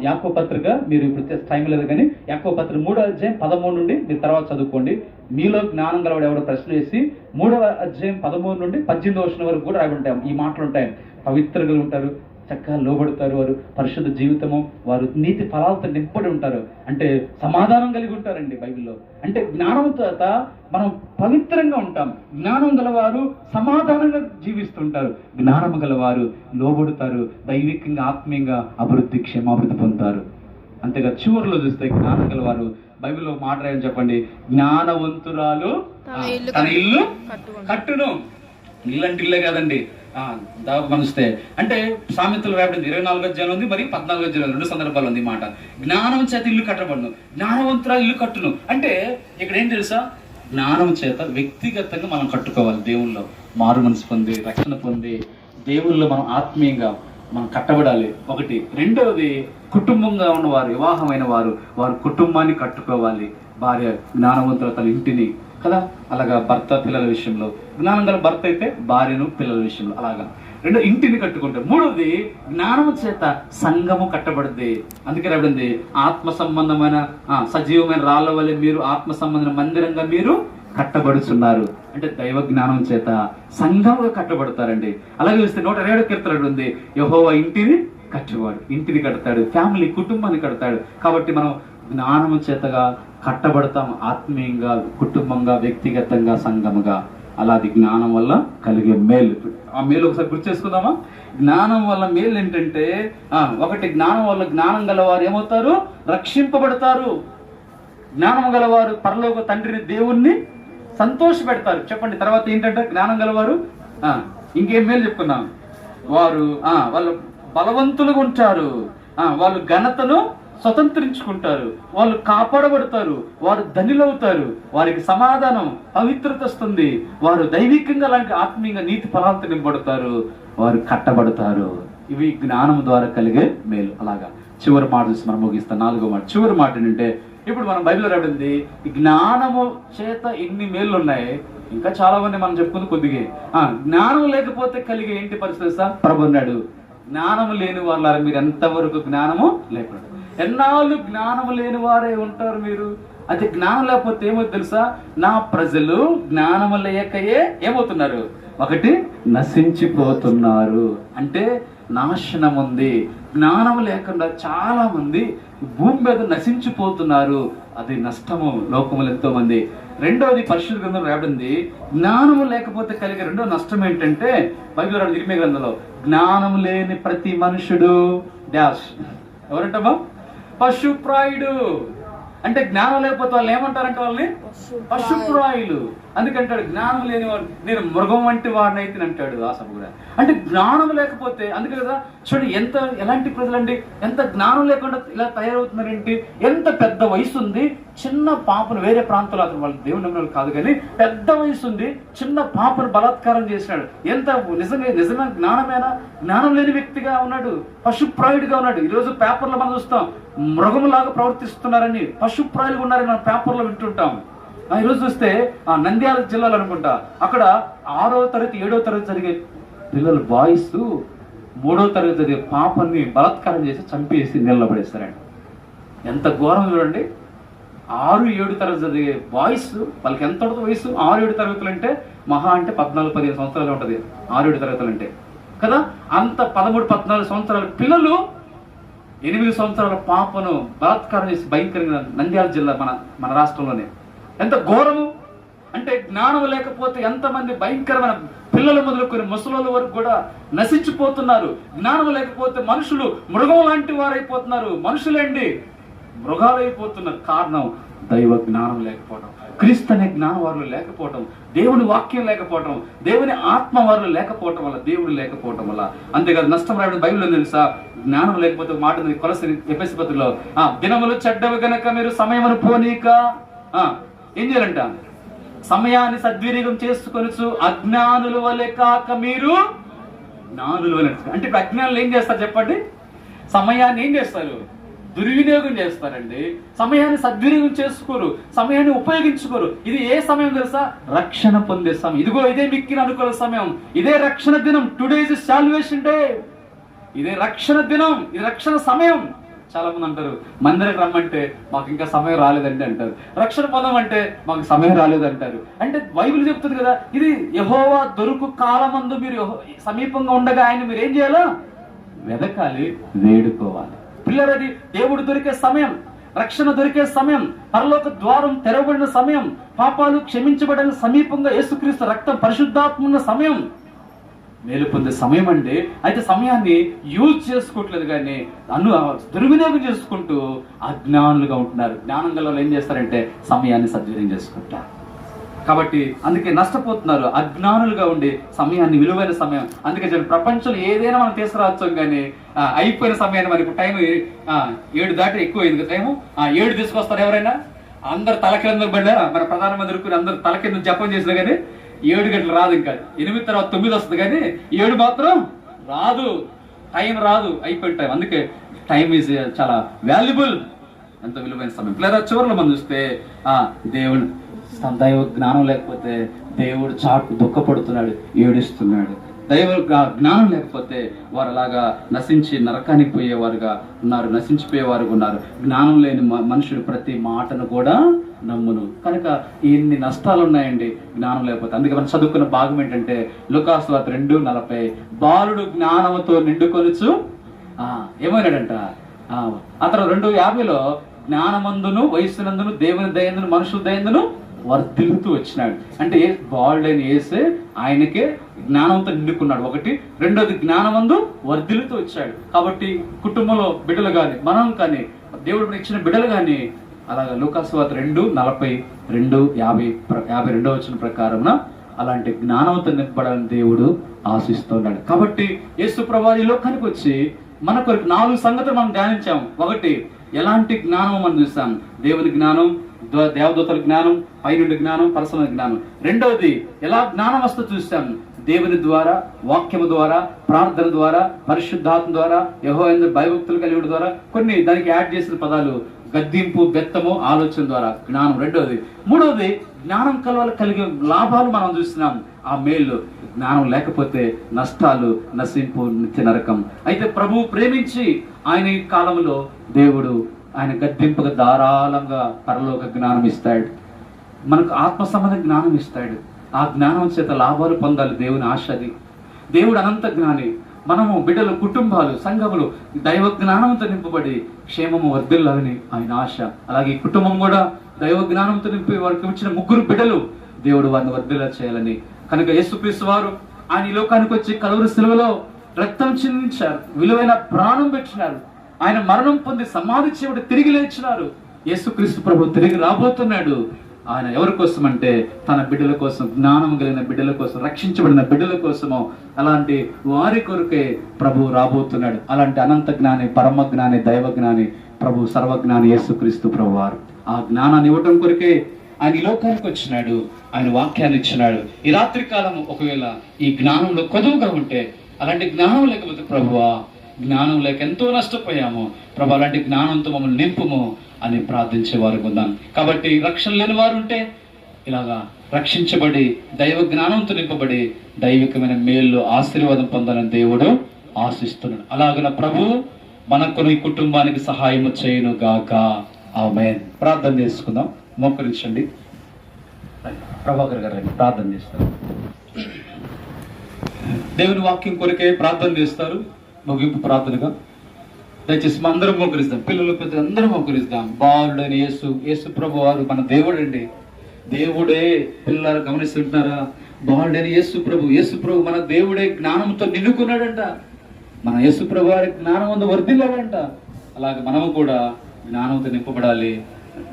యాకోబు పత్రిక, మీరు ఇప్పుడు టైం లేదు కానీ యాకోబు పత్రిక 3:13 నుండి మీరు తర్వాత చదువుకోండి. మీలో జ్ఞానం గలవాడు ఎవరో ప్రశ్న వేసి 3:13 నుండి 18 వరకు కూడా రాబడి ఉంటాయి. ఈ మాటలు ఉంటాయి. పవిత్రగా ఉంటారు, చక్కగా లోబడతారు, వారు పరిశుద్ధ జీవితము, వారు నీతి ఫలాలతో నింపడి ఉంటారు. అంటే సమాధానం కలిగి ఉంటారండి బైబిల్లో. అంటే జ్ఞానం చేత మనం పవిత్రంగా ఉంటాం. జ్ఞానం గలవారు సమాధానంగా జీవిస్తుంటారు, జ్ఞానం గలవారు లోబడతారు, దైవికంగా ఆత్మీయంగా క్షేమాభివృద్ధి పొందుతారు. అంతేగా చివరిలో చూస్తే జ్ఞానం గలవారు బైబిల్లో మాట్లాడని చెప్పండి, జ్ఞానవంతురాలు తన ఇల్లు కట్టును. ఇల్లు అంటే ఇల్లే కాదండి, మనిస్తే అంటే సామెతలు రాబడింది 24 ఉంది, మరి 14 2 సందర్భాలు ఉంది. మాట జ్ఞానం చేత ఇల్లు కట్టబడును, జ్ఞానవంతురాలు ఇల్లు కట్టును. అంటే ఇక్కడ ఏం తెలుసా, జ్ఞానం చేత వ్యక్తిగతంగా మనం కట్టుకోవాలి. దేవుల్లో మారు మనసు పొంది, రక్షణ పొంది, దేవుల్లో మనం ఆత్మీయంగా మనం కట్టబడాలి. ఒకటి. రెండవది, కుటుంబంగా ఉన్నవారు, వివాహమైన వారు కుటుంబాన్ని కట్టుకోవాలి. భార్య జ్ఞానవంతుల తన ఇంటిని కదా, అలాగా భర్త పిల్లల విషయంలో, జ్ఞానం గల భర్త అయితే భార్యను పిల్లల విషయంలో అలాగా రెండో ఇంటిని కట్టుకుంటారు. మూడవది, జ్ఞానము చేత సంఘము కట్టబడింది. అందుకే రాబడింది, ఆత్మ సంబంధమైన సజీవమైన రాళ్ళ వల్ల మీరు ఆత్మ సంబంధమైన మందిరంగా మీరు కట్టబడుచున్నారు. అంటే దైవ జ్ఞానం చేత సంఘముగా కట్టబడతారండి. అలాగే చూస్తే 127 కీర్తన ఉంది, యెహోవా ఇంటిని కట్టేవాడు, ఇంటిని కడతాడు, ఫ్యామిలీ కుటుంబాన్ని కడతాడు. కాబట్టి మనం జ్ఞానము చేతగా కట్టబడతాం, ఆత్మీయంగా, కుటుంబంగా, వ్యక్తిగతంగా, సంఘముగా. అలాది జ్ఞానం వల్ల కలిగే మేలు. ఆ మేలు ఒకసారి గుర్తు చేసుకుందామా? జ్ఞానం వల్ల మేలు ఏంటంటే, ఒకటి, జ్ఞానం వల్ల జ్ఞానం గలవారు ఏమవుతారు? రక్షింపబడతారు. జ్ఞానం గలవారు పరలోక తండ్రిని, దేవుణ్ణి సంతోష పెడతారు. చెప్పండి. తర్వాత ఏంటంటే, జ్ఞానం గలవారు ఇంకేం మేలు చెప్పుకున్నాం? వాళ్ళు బలవంతులుగా ఉంటారు, వాళ్ళు ఘనతను స్వతంత్రించుకుంటారు, వాళ్ళు కాపాడబడతారు, వారు ధనిలవుతారు, వారికి సమాధానం, పవిత్రత వస్తుంది, వారు దైవికంగా లాంటి ఆత్మీయంగా నీతి ఫలాలతో నింపబడతారు, వారు కట్టబడతారు. ఇవి జ్ఞానం ద్వారా కలిగే మేలు. అలాగా చివరి మాట చూసి మనం ముగిస్తాం. 4వ మాట. చివరి మాట ఏంటంటే, ఇప్పుడు మనం బైబిల్లో రాబడింది, జ్ఞానము చేత ఎన్ని మేళ్ళు ఉన్నాయి. ఇంకా చాలా మంది మనం చెప్పుకుంది కొద్దిగా. జ్ఞానం లేకపోతే కలిగే ఏంటి పరిస్థితి? ప్రభు అన్నాడు, జ్ఞానము లేని వాళ్ళ మీరు ఎంతవరకు జ్ఞానము లేకుండా, ఎన్నాళ్ళు జ్ఞానము లేని వారే ఉంటారు మీరు. అయితే జ్ఞానం లేకపోతే ఏమో తెలుసా? నా ప్రజలు జ్ఞానము లేకయే ఏమవుతున్నారు? ఒకటి, నశించిపోతున్నారు. అంటే నాశనం ఉంది. జ్ఞానం లేకుండా చాలా మంది భూమి మీద నశించిపోతున్నారు. అది నష్టము లోకములు ఎంతో మంది. రెండవది, పరిశుద్ధ గ్రంథం రాబడింది, జ్ఞానము లేకపోతే కలిగే రెండో నష్టం ఏంటంటే, బైబిల్ రాబడింది ఇర్మియా గ్రంథంలో, జ్ఞానం లేని ప్రతి మనుషుడు డాష్. ఎవరంటమ్మా? పశుప్రాయుడు. అంటే జ్ఞానం లేకపోతే వాళ్ళు ఏమంటారంటే వాళ్ళని పశుప్రాయులు. అందుకంటాడు, జ్ఞానం లేని వాడు నేను మృగం వంటి వాడిని అయితే అంటాడు ఆసపు కూడా. అంటే జ్ఞానం లేకపోతే, అందుకే కదా చూడండి ఎలాంటి ప్రజలండి, ఎంత జ్ఞానం లేకుండా ఇలా తయారవుతున్నారేంటి. ఎంత పెద్ద వయసు ఉంది, చిన్న పాపను, వేరే ప్రాంతంలో అతను వాళ్ళు దేవుని నమ్మకం కాదు కానీ పెద్ద వయసు ఉంది, చిన్న పాపను బలాత్కారం చేసినాడు. ఎంత నిజమైన జ్ఞానం లేని వ్యక్తిగా ఉన్నాడు, పశుప్రాయుడిగా ఉన్నాడు. ఈరోజు పేపర్లో మనం చూస్తాం, మృగములాగా ప్రవర్తిస్తున్నారని, పశుప్రాయులుగా ఉన్నారని మనం పేపర్లో వింటుంటాం. ఈరోజు చూస్తే నంద్యాల జిల్లాలో అనుకుంటా, అక్కడ 6వ తరగతి 7వ తరగతి జరిగే పిల్లలు, బాయ్స్ 3వ తరగతి జరిగే పాపని బలాత్కారం చేసి చంపేసి నీళ్ళలో పడేస్తారండి. ఎంత ఘోరం చూడండి. 6-7 తరగతి చదివే బాయ్స్, వాళ్ళకి ఎంత ఉంటుంది వయసు? 6-7 తరగతులు అంటే మహా అంటే 14-15 సంవత్సరాలు ఉంటుంది 6-7 తరగతులు అంటే కదా. అంత 13-14 సంవత్సరాల పిల్లలు 8 సంవత్సరాల పాపను బలాత్కారం చేసి భయంకరంగా నంద్యాల జిల్లా మన రాష్ట్రంలోనే. ఎంత ఘోరము అంటే, జ్ఞానం లేకపోతే ఎంతమంది భయంకరమైన పిల్లలు మొదలుకొని ముసలోళ్ళ వరకు కూడా నశించిపోతున్నారు. జ్ఞానం లేకపోతే మనుషులు మృగం లాంటి వారైపోతున్నారు. మనుషులేండి మృగాలు అయిపోతున్నారు. కారణం దైవ జ్ఞానం లేకపోవడం, క్రీస్తు అనే జ్ఞానం వారిలో లేకపోవడం, దేవుని వాక్యం లేకపోవడం, దేవుని ఆత్మ వారిలో లేకపోవడం వల్ల, దేవుడు లేకపోవడం వల్ల. అంతేకాదు నష్టం రావడం బైబిల్లో తెలుసా? జ్ఞానం లేకపోతే మాట కొలసి ఎఫెసీ పత్రికలో, దినములు చెడ్డవి గనక మీరు సమయమును పోనీక ఏం చేయాలంట? సమయాన్ని సద్వినియోగం చేసుకొనుచు అజ్ఞానుల వలె కాక మీరు జ్ఞానుల వలె. అంటే ఇప్పుడు అజ్ఞానులు ఏం చేస్తారు చెప్పండి? సమయాన్ని ఏం చేస్తారు? దుర్వినియోగం చేస్తారండి. సమయాన్ని సద్వినియోగం చేసుకోరు, సమయాన్ని ఉపయోగించుకోరు. ఇది ఏ సమయం తెలుసా? రక్షణ పొందే సమయం. ఇదిగో ఇదే మిక్కిన అనుకూల సమయం, ఇదే రక్షణ దినం. Today is salvation day. ఇదే రక్షణ దినం, ఇది రక్షణ సమయం. చాలా మంది అంటారు, మందిరకు రమ్మంటే మాకు ఇంకా సమయం రాలేదండి అంటారు, రక్షణ పొందమంటే మాకు సమయం రాలేదంటారు. అంటే బైబిల్ చెప్తుంది కదా, ఇది యెహోవా దొరుకు కాలమందు మీరు సమీపంగా ఉండగా ఆయన మీరు ఏం చేయాలో వెదకాలి, వేడుకోవాలి. పిల్లలది దేవుడు దొరికే సమయం, రక్షణ దొరికే సమయం, పరలోక ద్వారం తెరవబడిన సమయం, పాపాలు క్షమించబడిన సమీపంగా యేసుక్రీస్తు రక్తం పరిశుద్ధాత్మ ఉన్న సమయం, మేలు పొందే సమయం అండి. అయితే సమయాన్ని యూజ్ చేసుకోవట్లేదు కానీ దుర్వినియోగం చేసుకుంటూ అజ్ఞానులుగా ఉంటున్నారు. జ్ఞానం గల వాళ్ళు ఏం చేస్తారంటే సమయాన్ని సద్వినియోగం చేసుకుంటారు. కాబట్టి అందుకే నష్టపోతున్నారు, అజ్ఞానులుగా ఉండి సమయాన్ని, విలువైన సమయం. అందుకే ప్రపంచంలో ఏదైనా మనం తీసుకురావచ్చు కానీ అయిపోయిన సమయాన్ని, మనకి టైం 7 దాటి ఎక్కువైంది టైము. 7 తీసుకొస్తారు ఎవరైనా, అందరు తలకింద పడ్డా, మన ప్రధానమంత్రి అందరు తలకింద జపం చేసినా కానీ 7 గంటలు రాదు. ఇంకా 8 తర్వాత 9 వస్తుంది కానీ 7 మాత్రం రాదు. టైం రాదు, అయిపోయిన టైం. అందుకే టైం ఈజ్ చాలా వాల్యుబుల్, ఎంతో విలువైన సమయం. లేదా చివరిలో మనం చూస్తే దేవుడు దైవ జ్ఞానం లేకపోతే దేవుడు చాటు దుఃఖపడుతున్నాడు, ఏడుస్తున్నాడు. దైవ జ్ఞానం లేకపోతే వారు అలాగా నశించి నరకానికి పోయేవారుగా ఉన్నారు, నశించిపోయేవారుగా ఉన్నారు. జ్ఞానం లేని మనుషుడు ప్రతి మాటను కూడా నమ్మును. కనుక ఇన్ని నష్టాలు ఉన్నాయండి జ్ఞానం లేకపోతే. అందుకే మనం చదువుకున్న భాగం ఏంటంటే లూకాసు వార్త 2:40, బాలుడు జ్ఞానంతో నిండుకొనుచు ఏమైనాడంట. అతను 2:50లో జ్ఞానమందును వయస్సునందును దేవుని దయందును మనుషుల దయందును వర్ధిల్లుతూ వచ్చినాడు. అంటే బాలుడైన యేసే ఆయనకే జ్ఞానంతో నిండుకున్నాడు, ఒకటి. రెండోది జ్ఞానమందు వర్ధిల్లుతూ వచ్చాడు. కాబట్టి కుటుంబంలో బిడ్డలు కానీ మనం కానీ దేవుడు ఇచ్చిన బిడ్డలు కానీ అలాగా లూకాసు వార్త 2:40, 2:52 ప్రకారం అలాంటి జ్ఞానంతో నింపడాలని దేవుడు ఆశిస్తున్నాడు. కాబట్టి యేసు ప్రభువు ఈ లోకానికి వచ్చి మన కొరకు 4 సంగతులు మనం ధ్యానించాము. ఒకటి, ఎలాంటి జ్ఞానం మనం చూసాం. దేవుని జ్ఞానం, దేవదూతల జ్ఞానం, పైనుండి జ్ఞానం, పర్సనల్ జ్ఞానం. రెండవది, ఎలా జ్ఞానం వస్తూ చూసాం. దేవుని ద్వారా, వాక్యము ద్వారా, ప్రార్థన ద్వారా, పరిశుద్ధాత్మ ద్వారా, యెహోవా భయభక్తులు కలిగి ద్వారా, కొన్ని దానికి యాడ్ చేసిన పదాలు గద్దింపు, బెత్తము, ఆలోచన ద్వారా జ్ఞానం రెండవది. మూడవది, జ్ఞానం కలిగే లాభాలు మనం చూస్తున్నాం. ఆ మేలు. జ్ఞానం లేకపోతే నష్టాలు, నశింపు, నిత్య నరకం. అయితే ప్రభువు ప్రేమించి ఆయన ఈ కాలంలో దేవుడు ఆయన గద్దింపుగా ధారాళంగా పరలోక జ్ఞానం ఇస్తాడు, మనకు ఆత్మ సంబంధ జ్ఞానం ఇస్తాడు. ఆ జ్ఞానం చేత లాభాలు పొందాలి, దేవుని ఆశ అది. దేవుడు అనంత జ్ఞాని. మనము బిడ్డలు, కుటుంబాలు, సంఘములు దైవ జ్ఞానంతో నింపబడి క్షేమము వర్ధిల్లాలని ఆయన ఆశ. అలాగే ఈ కుటుంబం కూడా దైవ జ్ఞానంతో నింపి వారికి వచ్చిన 3 బిడ్డలు దేవుడు వారిని వర్ధిల్లా చేయాలని. కనుక యేసుక్రీస్తు వారు ఆయన ఈ లోకానికి వచ్చి కలువరి శిలువలో రక్తం చిందించారు, విలువైన ప్రాణం పెట్టినారు. ఆయన మరణం పొంది సమాధి చేయబడి తిరిగి లేచినారు. యేసుక్రీస్తు ప్రభు తిరిగి రాబోతున్నాడు. ఆయన ఎవరి కోసం అంటే తన బిడ్డల కోసం, జ్ఞానం కలిగిన బిడ్డల కోసం, రక్షించబడిన బిడ్డల కోసము. అలాంటి వారి కొరకే ప్రభు రాబోతున్నాడు. అలాంటి అనంత జ్ఞాని, పరమ జ్ఞాని, దైవ జ్ఞాని, ప్రభు సర్వజ్ఞాని యేసుక్రీస్తు ప్రభు వారు. ఆ జ్ఞానాన్ని ఇవ్వటం కొరకే ఆయన ఈ లోకానికి వచ్చినాడు, ఆయన వాక్యాన్ని ఇచ్చినాడు. ఈ రాత్రి కాలం ఒకవేళ ఈ జ్ఞానంలో కొదువుగా ఉంటే, అలాంటి జ్ఞానం లేకపోతే ప్రభువా జ్ఞానం లేక ఎంతో నష్టపోయాము ప్రభు, అలాంటి జ్ఞానంతో మమ్మల్ని నింపుము అని ప్రార్థించే వారు ఉందాం. కాబట్టి రక్షణ లేని వారు ఉంటే ఇలాగా రక్షించబడి దైవ జ్ఞానంతో నింపబడి దైవికమైన మేలు, ఆశీర్వాదం పొందాలని దేవుడు ఆశిస్తున్నాడు. అలాగన ప్రభు మనకు ఈ కుటుంబానికి సహాయం చేయను గాక. ఆమేన్. ప్రార్థన చేసుకుందాం. మోకరించండి. ప్రభాకర్ గారు ప్రార్థన చేస్తారు. దేవుని వాక్యం కొరకే ప్రార్థన చేస్తారు. ముగింపు ప్రార్థనగా దయచేసి మా అందరం మోకరిస్తాం, పిల్లలు పెద్దలు అందరం మోకరిస్తాం. బాలుడైన యేసు ప్రభు వారు మన దేవుడు అండి. దేవుడే. పిల్లలు గమనిస్తుంటున్నారా? బాలుడైన యేసు ప్రభు మన దేవుడే జ్ఞానంతో నిండుకున్నాడంట. మన యేసు ప్రభు వారి జ్ఞానం అందు వర్ధిల్లాడంట. అలాగే మనము కూడా జ్ఞానంతో నింపబడాలి,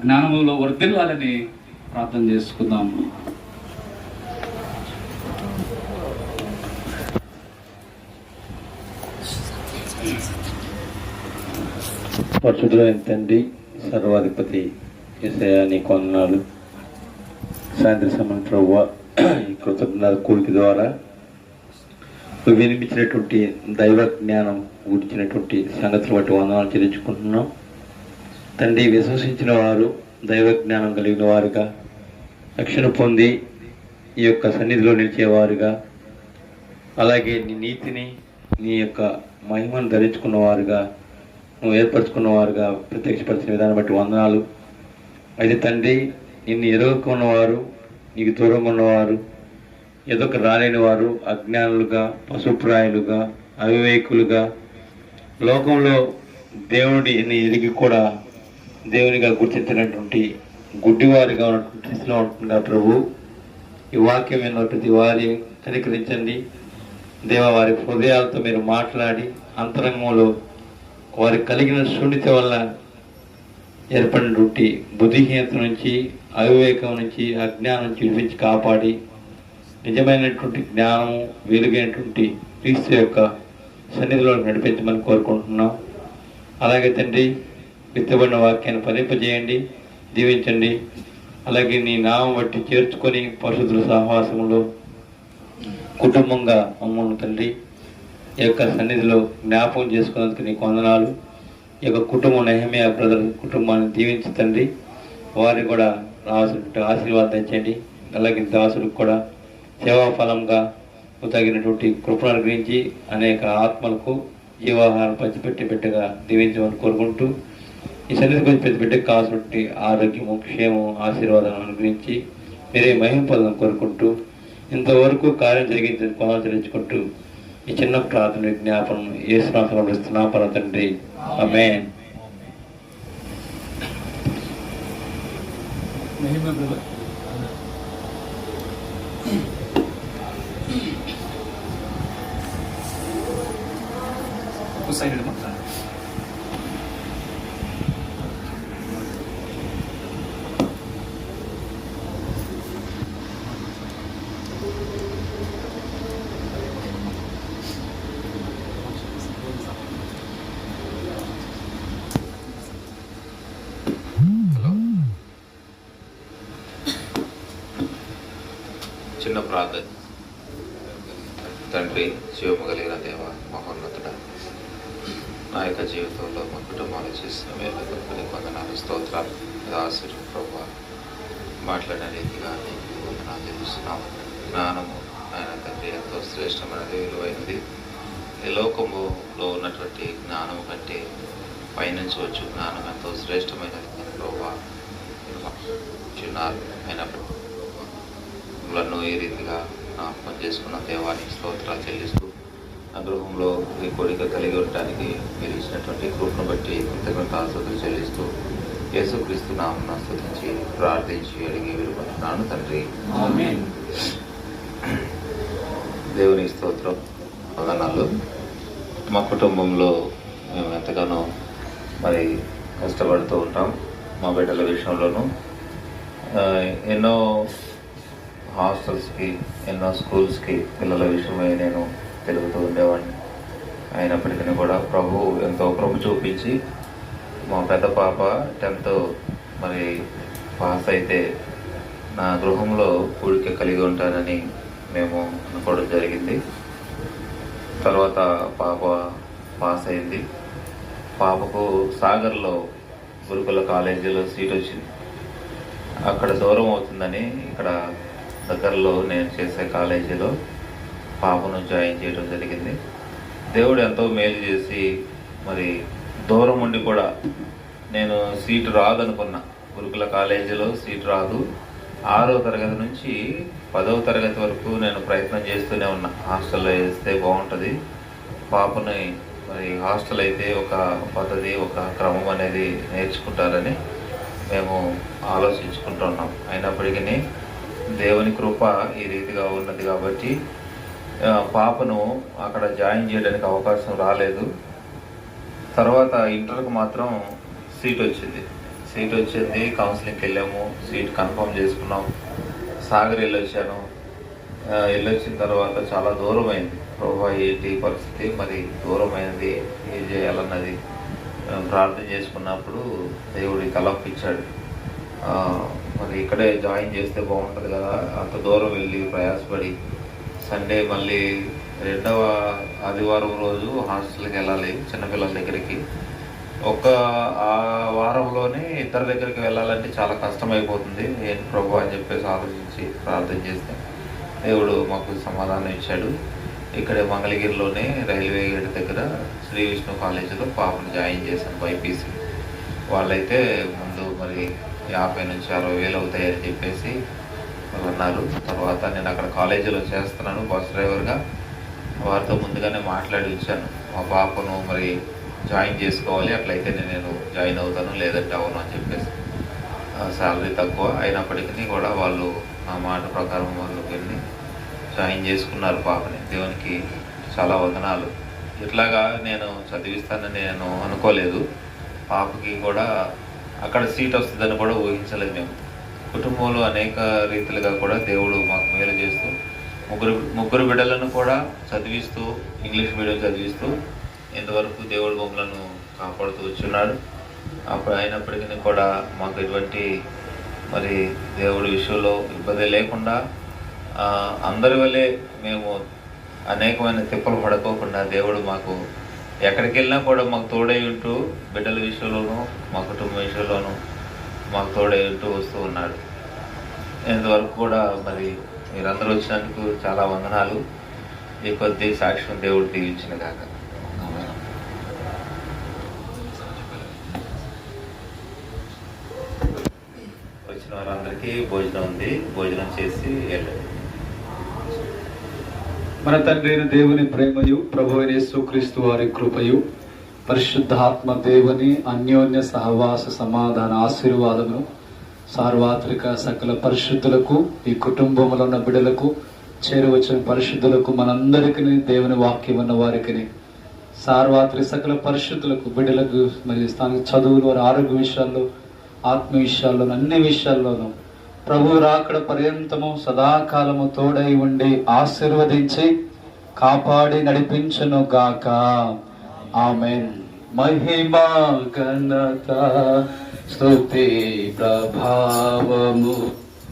జ్ఞానంలో వర్ధిల్లాలని ప్రార్థన చేసుకుందాం. పరిశుద్ధులైన తండ్రి, సర్వాధిపతి యేసయ్యా నీకు వందనాలు. సాయంత్రం సమయం ప్రభువా ఈ కృతజ్ఞత కూడిక ద్వారా నువ్వు వినిపించినటువంటి దైవ జ్ఞానం గురించినటువంటి సంగతులు బట్టి వందనాలు చెల్లించుకుంటున్నాం తండ్రి. విశ్వసించిన వారు దైవ జ్ఞానం కలిగిన వారుగా, రక్షణ పొంది ఈ యొక్క సన్నిధిలో నిలిచేవారుగా, అలాగే నీ నీతిని, నీ యొక్క మహిమను ధరించుకున్న వారుగా, నువ్వు ఏర్పరచుకున్నవారుగా ప్రత్యక్షపరిచిన విధానం బట్టి వందనాలు. అయితే తండ్రి, నిన్ను ఎదుర్కొన్నవారు, నీకు దూరం ఉన్నవారు, ఎదుక రాలేని వారు, అజ్ఞానులుగా, పశుప్రాయులుగా, అవివేకులుగా, లోకంలో దేవుడిని ఎరిగి కూడా దేవునిగా గుర్తించినటువంటి గుడ్డివారిగా ఉన్నటువంటి స్థితిలో ఉంటుందా ప్రభు. ఈ వాక్యం విన్న ప్రతి వారి కనికరించండి దేవ. వారి హృదయాలతో మీరు మాట్లాడి అంతరంగంలో వారికి కలిగిన శూన్యత వల్ల ఏర్పడినటువంటి బుద్ధిహీనత నుంచి, అవివేకం నుంచి, అజ్ఞానం నుంచి విడిపించి కాపాడి నిజమైనటువంటి జ్ఞానము, వెలుగైనటువంటి క్రీస్తు యొక్క సన్నిధిలో నడిపించమని కోరుకుంటున్నాం. అలాగే తండ్రి, విత్తబడిన వాక్యాన్ని ఫలింపజేయండి, దీవించండి. అలాగే నీ నామం బట్టి చేర్చుకొని పరిశుద్ధుల సహవాసంలో కుటుంబంగా మమ్మల్ని తండ్రి ఈ యొక్క సన్నిధిలో జ్ఞాపకం చేసుకున్నందుకు నీకు వందనాలు. ఈ యొక్క కుటుంబం నెహెమియా బ్రదర్ కుటుంబాన్ని దీవించు తండ్రి. వారికి కూడా రావాల్సిన ఆశీర్వాదం ఇచ్చండి. అలాగే దాసుడికి కూడా సేవాఫలంగా తగినటువంటి కృపను గురించి అనేక ఆత్మలకు జీవాహారం పంచిపెట్టి బిడ్డగా దీవించమని కోరుకుంటూ, ఈ సన్నిధి గురించి ప్రతి బిడ్డకు కావాల్సినటువంటి ఆరోగ్యము, క్షేమం, ఆశీర్వాదాలను అనుగ్రహించి మీరే మహిమ పొందడం కోరుకుంటూ, ఇంతవరకు కార్యం జరిగిందని పొందాలు తెలుసుకుంటూ ఈ చిన్న ప్రార్థన జ్ఞాపనం యేసునామములో ఇస్తున్నా పరమ తండ్రి, ఆమేన్. చిన్న ప్రార్థన. తండ్రి, జీవము కలిగిన దేవ, మహోన్నతుడ, నా యొక్క జీవితంలో మా కుటుంబాలు చేసిన మేలు కొన్ని వందనాలు, స్తోత్రాలు. ఆశీర్వాదం ప్రభావ మాట్లాడిన రీతిగా నీకు వందనాలు తెలుస్తున్నాము. జ్ఞానము ఆయన తండ్రి ఎంతో శ్రేష్టమైనది, విలువైనది. ఈ లోకములో ఉన్నటువంటి జ్ఞానం కంటే పైనుంచి వచ్చి జ్ఞానం ఎంతో శ్రేష్టమైనది ప్రభావ చిన్నారు. అయినప్పుడు లను ఈ రీతిగా జ్ఞాపకం చేసుకున్న దేవానికి స్తోత్రాలు చెల్లిస్తూ, ఆ గృహంలో ఈ కోరిక కలిగి ఉండటానికి మీరు ఇచ్చినటువంటి కృపను బట్టి కృతజ్ఞతాస్తుతులు చెల్లిస్తూ, యేసుక్రీస్తు నామమున స్తుతించి ప్రార్థించి అడిగి విడుకుంటున్నాను తండ్రి, ఆమేన్. దేవుని స్తోత్రం, వందనాలు. మా కుటుంబంలో మేము ఎంతగానో మరి కష్టపడుతూ ఉంటాం. మా బిడ్డల విషయంలోనూ ఎన్నో హాస్టల్స్కి, ఎన్నో స్కూల్స్కి పిల్లల విషయమై నేను తెలుగుతూ ఉండేవాడిని. అయినప్పటికీ కూడా ప్రభు ఎంతో కృప చూపించి మా పెద్ద పాప 10th మరి పాస్ అయితే నా గృహంలో కూడిక కలిగి ఉంటానని మేము అనుకోవడం జరిగింది. తర్వాత పాప పాస్ అయింది. పాపకు సాగర్లో గురుకుల కాలేజీలో సీట్ వచ్చింది. అక్కడ దూరం అవుతుందని ఇక్కడ దగ్గరలో నేను చేసే కాలేజీలో పాపను జాయిన్ చేయడం జరిగింది. దేవుడు ఎంతో మేలు చేసి మరి దూరం ఉండి కూడా నేను సీటు రాదనుకున్నా. గురుకుల కాలేజీలో సీటు రాదు. 6వ తరగతి నుంచి 10వ తరగతి వరకు నేను ప్రయత్నం చేస్తూనే ఉన్నా. హాస్టల్లో వేస్తే బాగుంటుంది, పాపని మరి హాస్టల్ అయితే ఒక పద్ధతి, ఒక క్రమం అనేది నేర్చుకుంటారని మేము ఆలోచించుకుంటున్నాం. అయినప్పటికీ దేవుని కృప ఈ రీతిగా ఉన్నది కాబట్టి పాపను అక్కడ జాయిన్ చేయడానికి అవకాశం రాలేదు. తర్వాత ఇంటర్కి మాత్రం సీట్ వచ్చింది. కౌన్సిలింగ్కి వెళ్ళాము, సీట్ కన్ఫర్మ్ చేసుకున్నాం. సాగర్ వెళ్ళొచ్చాను. వెళ్ళొచ్చిన తర్వాత చాలా దూరమైంది. ప్రభు ఏంటి పరిస్థితి, మరి దూరమైనది, ఏం చేయాలన్నది ప్రార్థన చేసుకున్నప్పుడు దేవుడి తలపించాడు. మరి ఇక్కడే జాయిన్ చేస్తే బాగుంటుంది కదా, అంత దూరం వెళ్ళి ప్రయాసపడి సండే మళ్ళీ 2వ ఆదివారం రోజు హాస్టల్కి వెళ్ళాలి చిన్నపిల్లల దగ్గరికి. ఆ వారంలోనే ఇద్దరి దగ్గరికి వెళ్ళాలంటే చాలా కష్టమైపోతుంది. ఏంటి ప్రభు అని చెప్పేసి ఆలోచించి ప్రార్థన చేస్తే దేవుడు మాకు సమాధానం ఇచ్చాడు. ఇక్కడే మంగళగిరిలోనే రైల్వే గేట్ దగ్గర శ్రీ విష్ణు కాలేజీలో పాపను జాయిన్ చేశాను బైపీసీ. వాళ్ళైతే ముందు మరి 50 నుంచి 60 వేలు అవుతాయని చెప్పేసి వాళ్ళు అన్నారు. తర్వాత నేను అక్కడ కాలేజీలో చేస్తున్నాను బస్ డ్రైవర్గా. వారితో ముందుగానే మాట్లాడి వచ్చాను, మా పాపను మరి జాయిన్ చేసుకోవాలి, అట్లయితే నేను జాయిన్ అవుతాను, లేదంటే అవును అని చెప్పేసి. శాలరీ తక్కువ అయినప్పటికీ కూడా వాళ్ళు నా మాట ప్రకారం వాళ్ళు వెళ్ళి జాయిన్ చేసుకున్నారు పాపని. దేవునికి చాలా వందనాలు. ఇట్లాగా నేను చదివిస్తానని నేను అనుకోలేదు. పాపకి కూడా అక్కడ సీట్ వస్తుందని కూడా ఊహించలేదు మేము. కుటుంబంలో అనేక రీతిలుగా కూడా దేవుడు మాకు మేలు చేస్తూ ముగ్గురు బిడ్డలను కూడా చదివిస్తూ, ఇంగ్లీష్ మీడియం చదివిస్తూ ఇంతవరకు దేవుడు మమ్మలను కాపాడుతూ వచ్చున్నాడు. అప్పుడు అయినప్పటికీ కూడా మాకు ఎటువంటి మరి దేవుడి విషయంలో ఇబ్బంది లేకుండా అందరి వల్లే మేము అనేకమైన తిప్పలు పడుకోకుండా దేవుడు మాకు ఎక్కడికి వెళ్ళినా కూడా మాకు తోడై ఉంటూ బిడ్డల విషయంలోనూ మా కుటుంబ విషయంలోనూ మాకు తోడై ఉంటూ వస్తూ ఉన్నాడు. ఇంతవరకు కూడా మరి మీరందరూ వచ్చినందుకు చాలా వందనాలు. ఈ కొద్ది సాక్ష్యం దేవుడు దీవించిన కాక. వచ్చిన వారందరికీ భోజనం ఉంది, భోజనం చేసి వెళ్ళండి. మన తండ్రి అయిన దేవుని ప్రేమయు ప్రభువైన యేసుక్రీస్తు వారి కృపయు పరిశుద్ధాత్మ దేవుని అన్యోన్య సహవాస సమాధాన ఆశీర్వాదమును సార్వత్రిక సకల పరిశుద్ధులకు, ఈ కుటుంబంలో ఉన్న బిడ్డలకు, చేరువచ్చిన పరిశుద్ధులకు, మనందరికీ దేవుని వాక్యం ఉన్న వారికి, సార్వత్రిక సకల పరిశుద్ధులకు, బిడ్డలకు, మరి స్థానిక చదువులు, వారి ఆరోగ్య విషయాల్లో, ఆత్మ విషయాల్లో, అన్ని విషయాల్లోనూ ప్రభు రాకడ పర్యంతము సదాకాలము తోడై ఉండి ఆశీర్వదించి కాపాడి నడిపించును గాక. ఆమేన్. మహిమా ఘనత స్తుతి ప్రభావము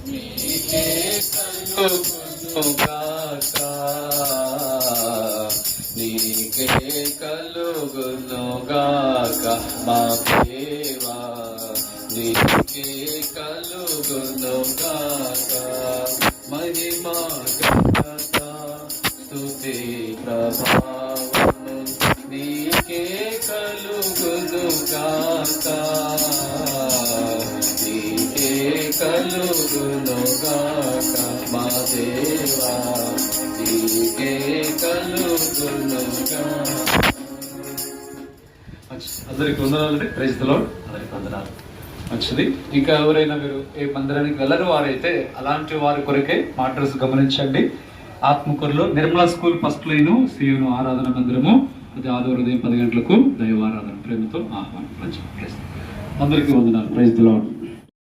నీకే కలుగును గాక, నీకే కలుగును గాక మా దేవా, నీకే కలుగును గాక. మహిమా ఘనత స్తుతి ప్రభావము నీకే కలుగును గాక, నీకే కలుగును గాక మా దేవా, నీకే కలుగును గాక. అందరికి వందనాలండి. Praise the Lord. అందరికి వందనాలు. మంచిది. ఇంకా ఎవరైనా మీరు ఏ మందిరానికి వెళ్ళరు వారైతే అలాంటి వారి కొరకే మా అడ్రస్ గమనించండి. ఆత్మకూరులో నిర్మలా స్కూల్ ఫస్ట్ లైన్ సియును ఆరాధన మందిరము, అది ఆదివారం ఉదయం 10 గంటలకు దైవారాధన ప్రేమతో ఆహ్వానం. అందరికీ వందనాలు. Praise the lord.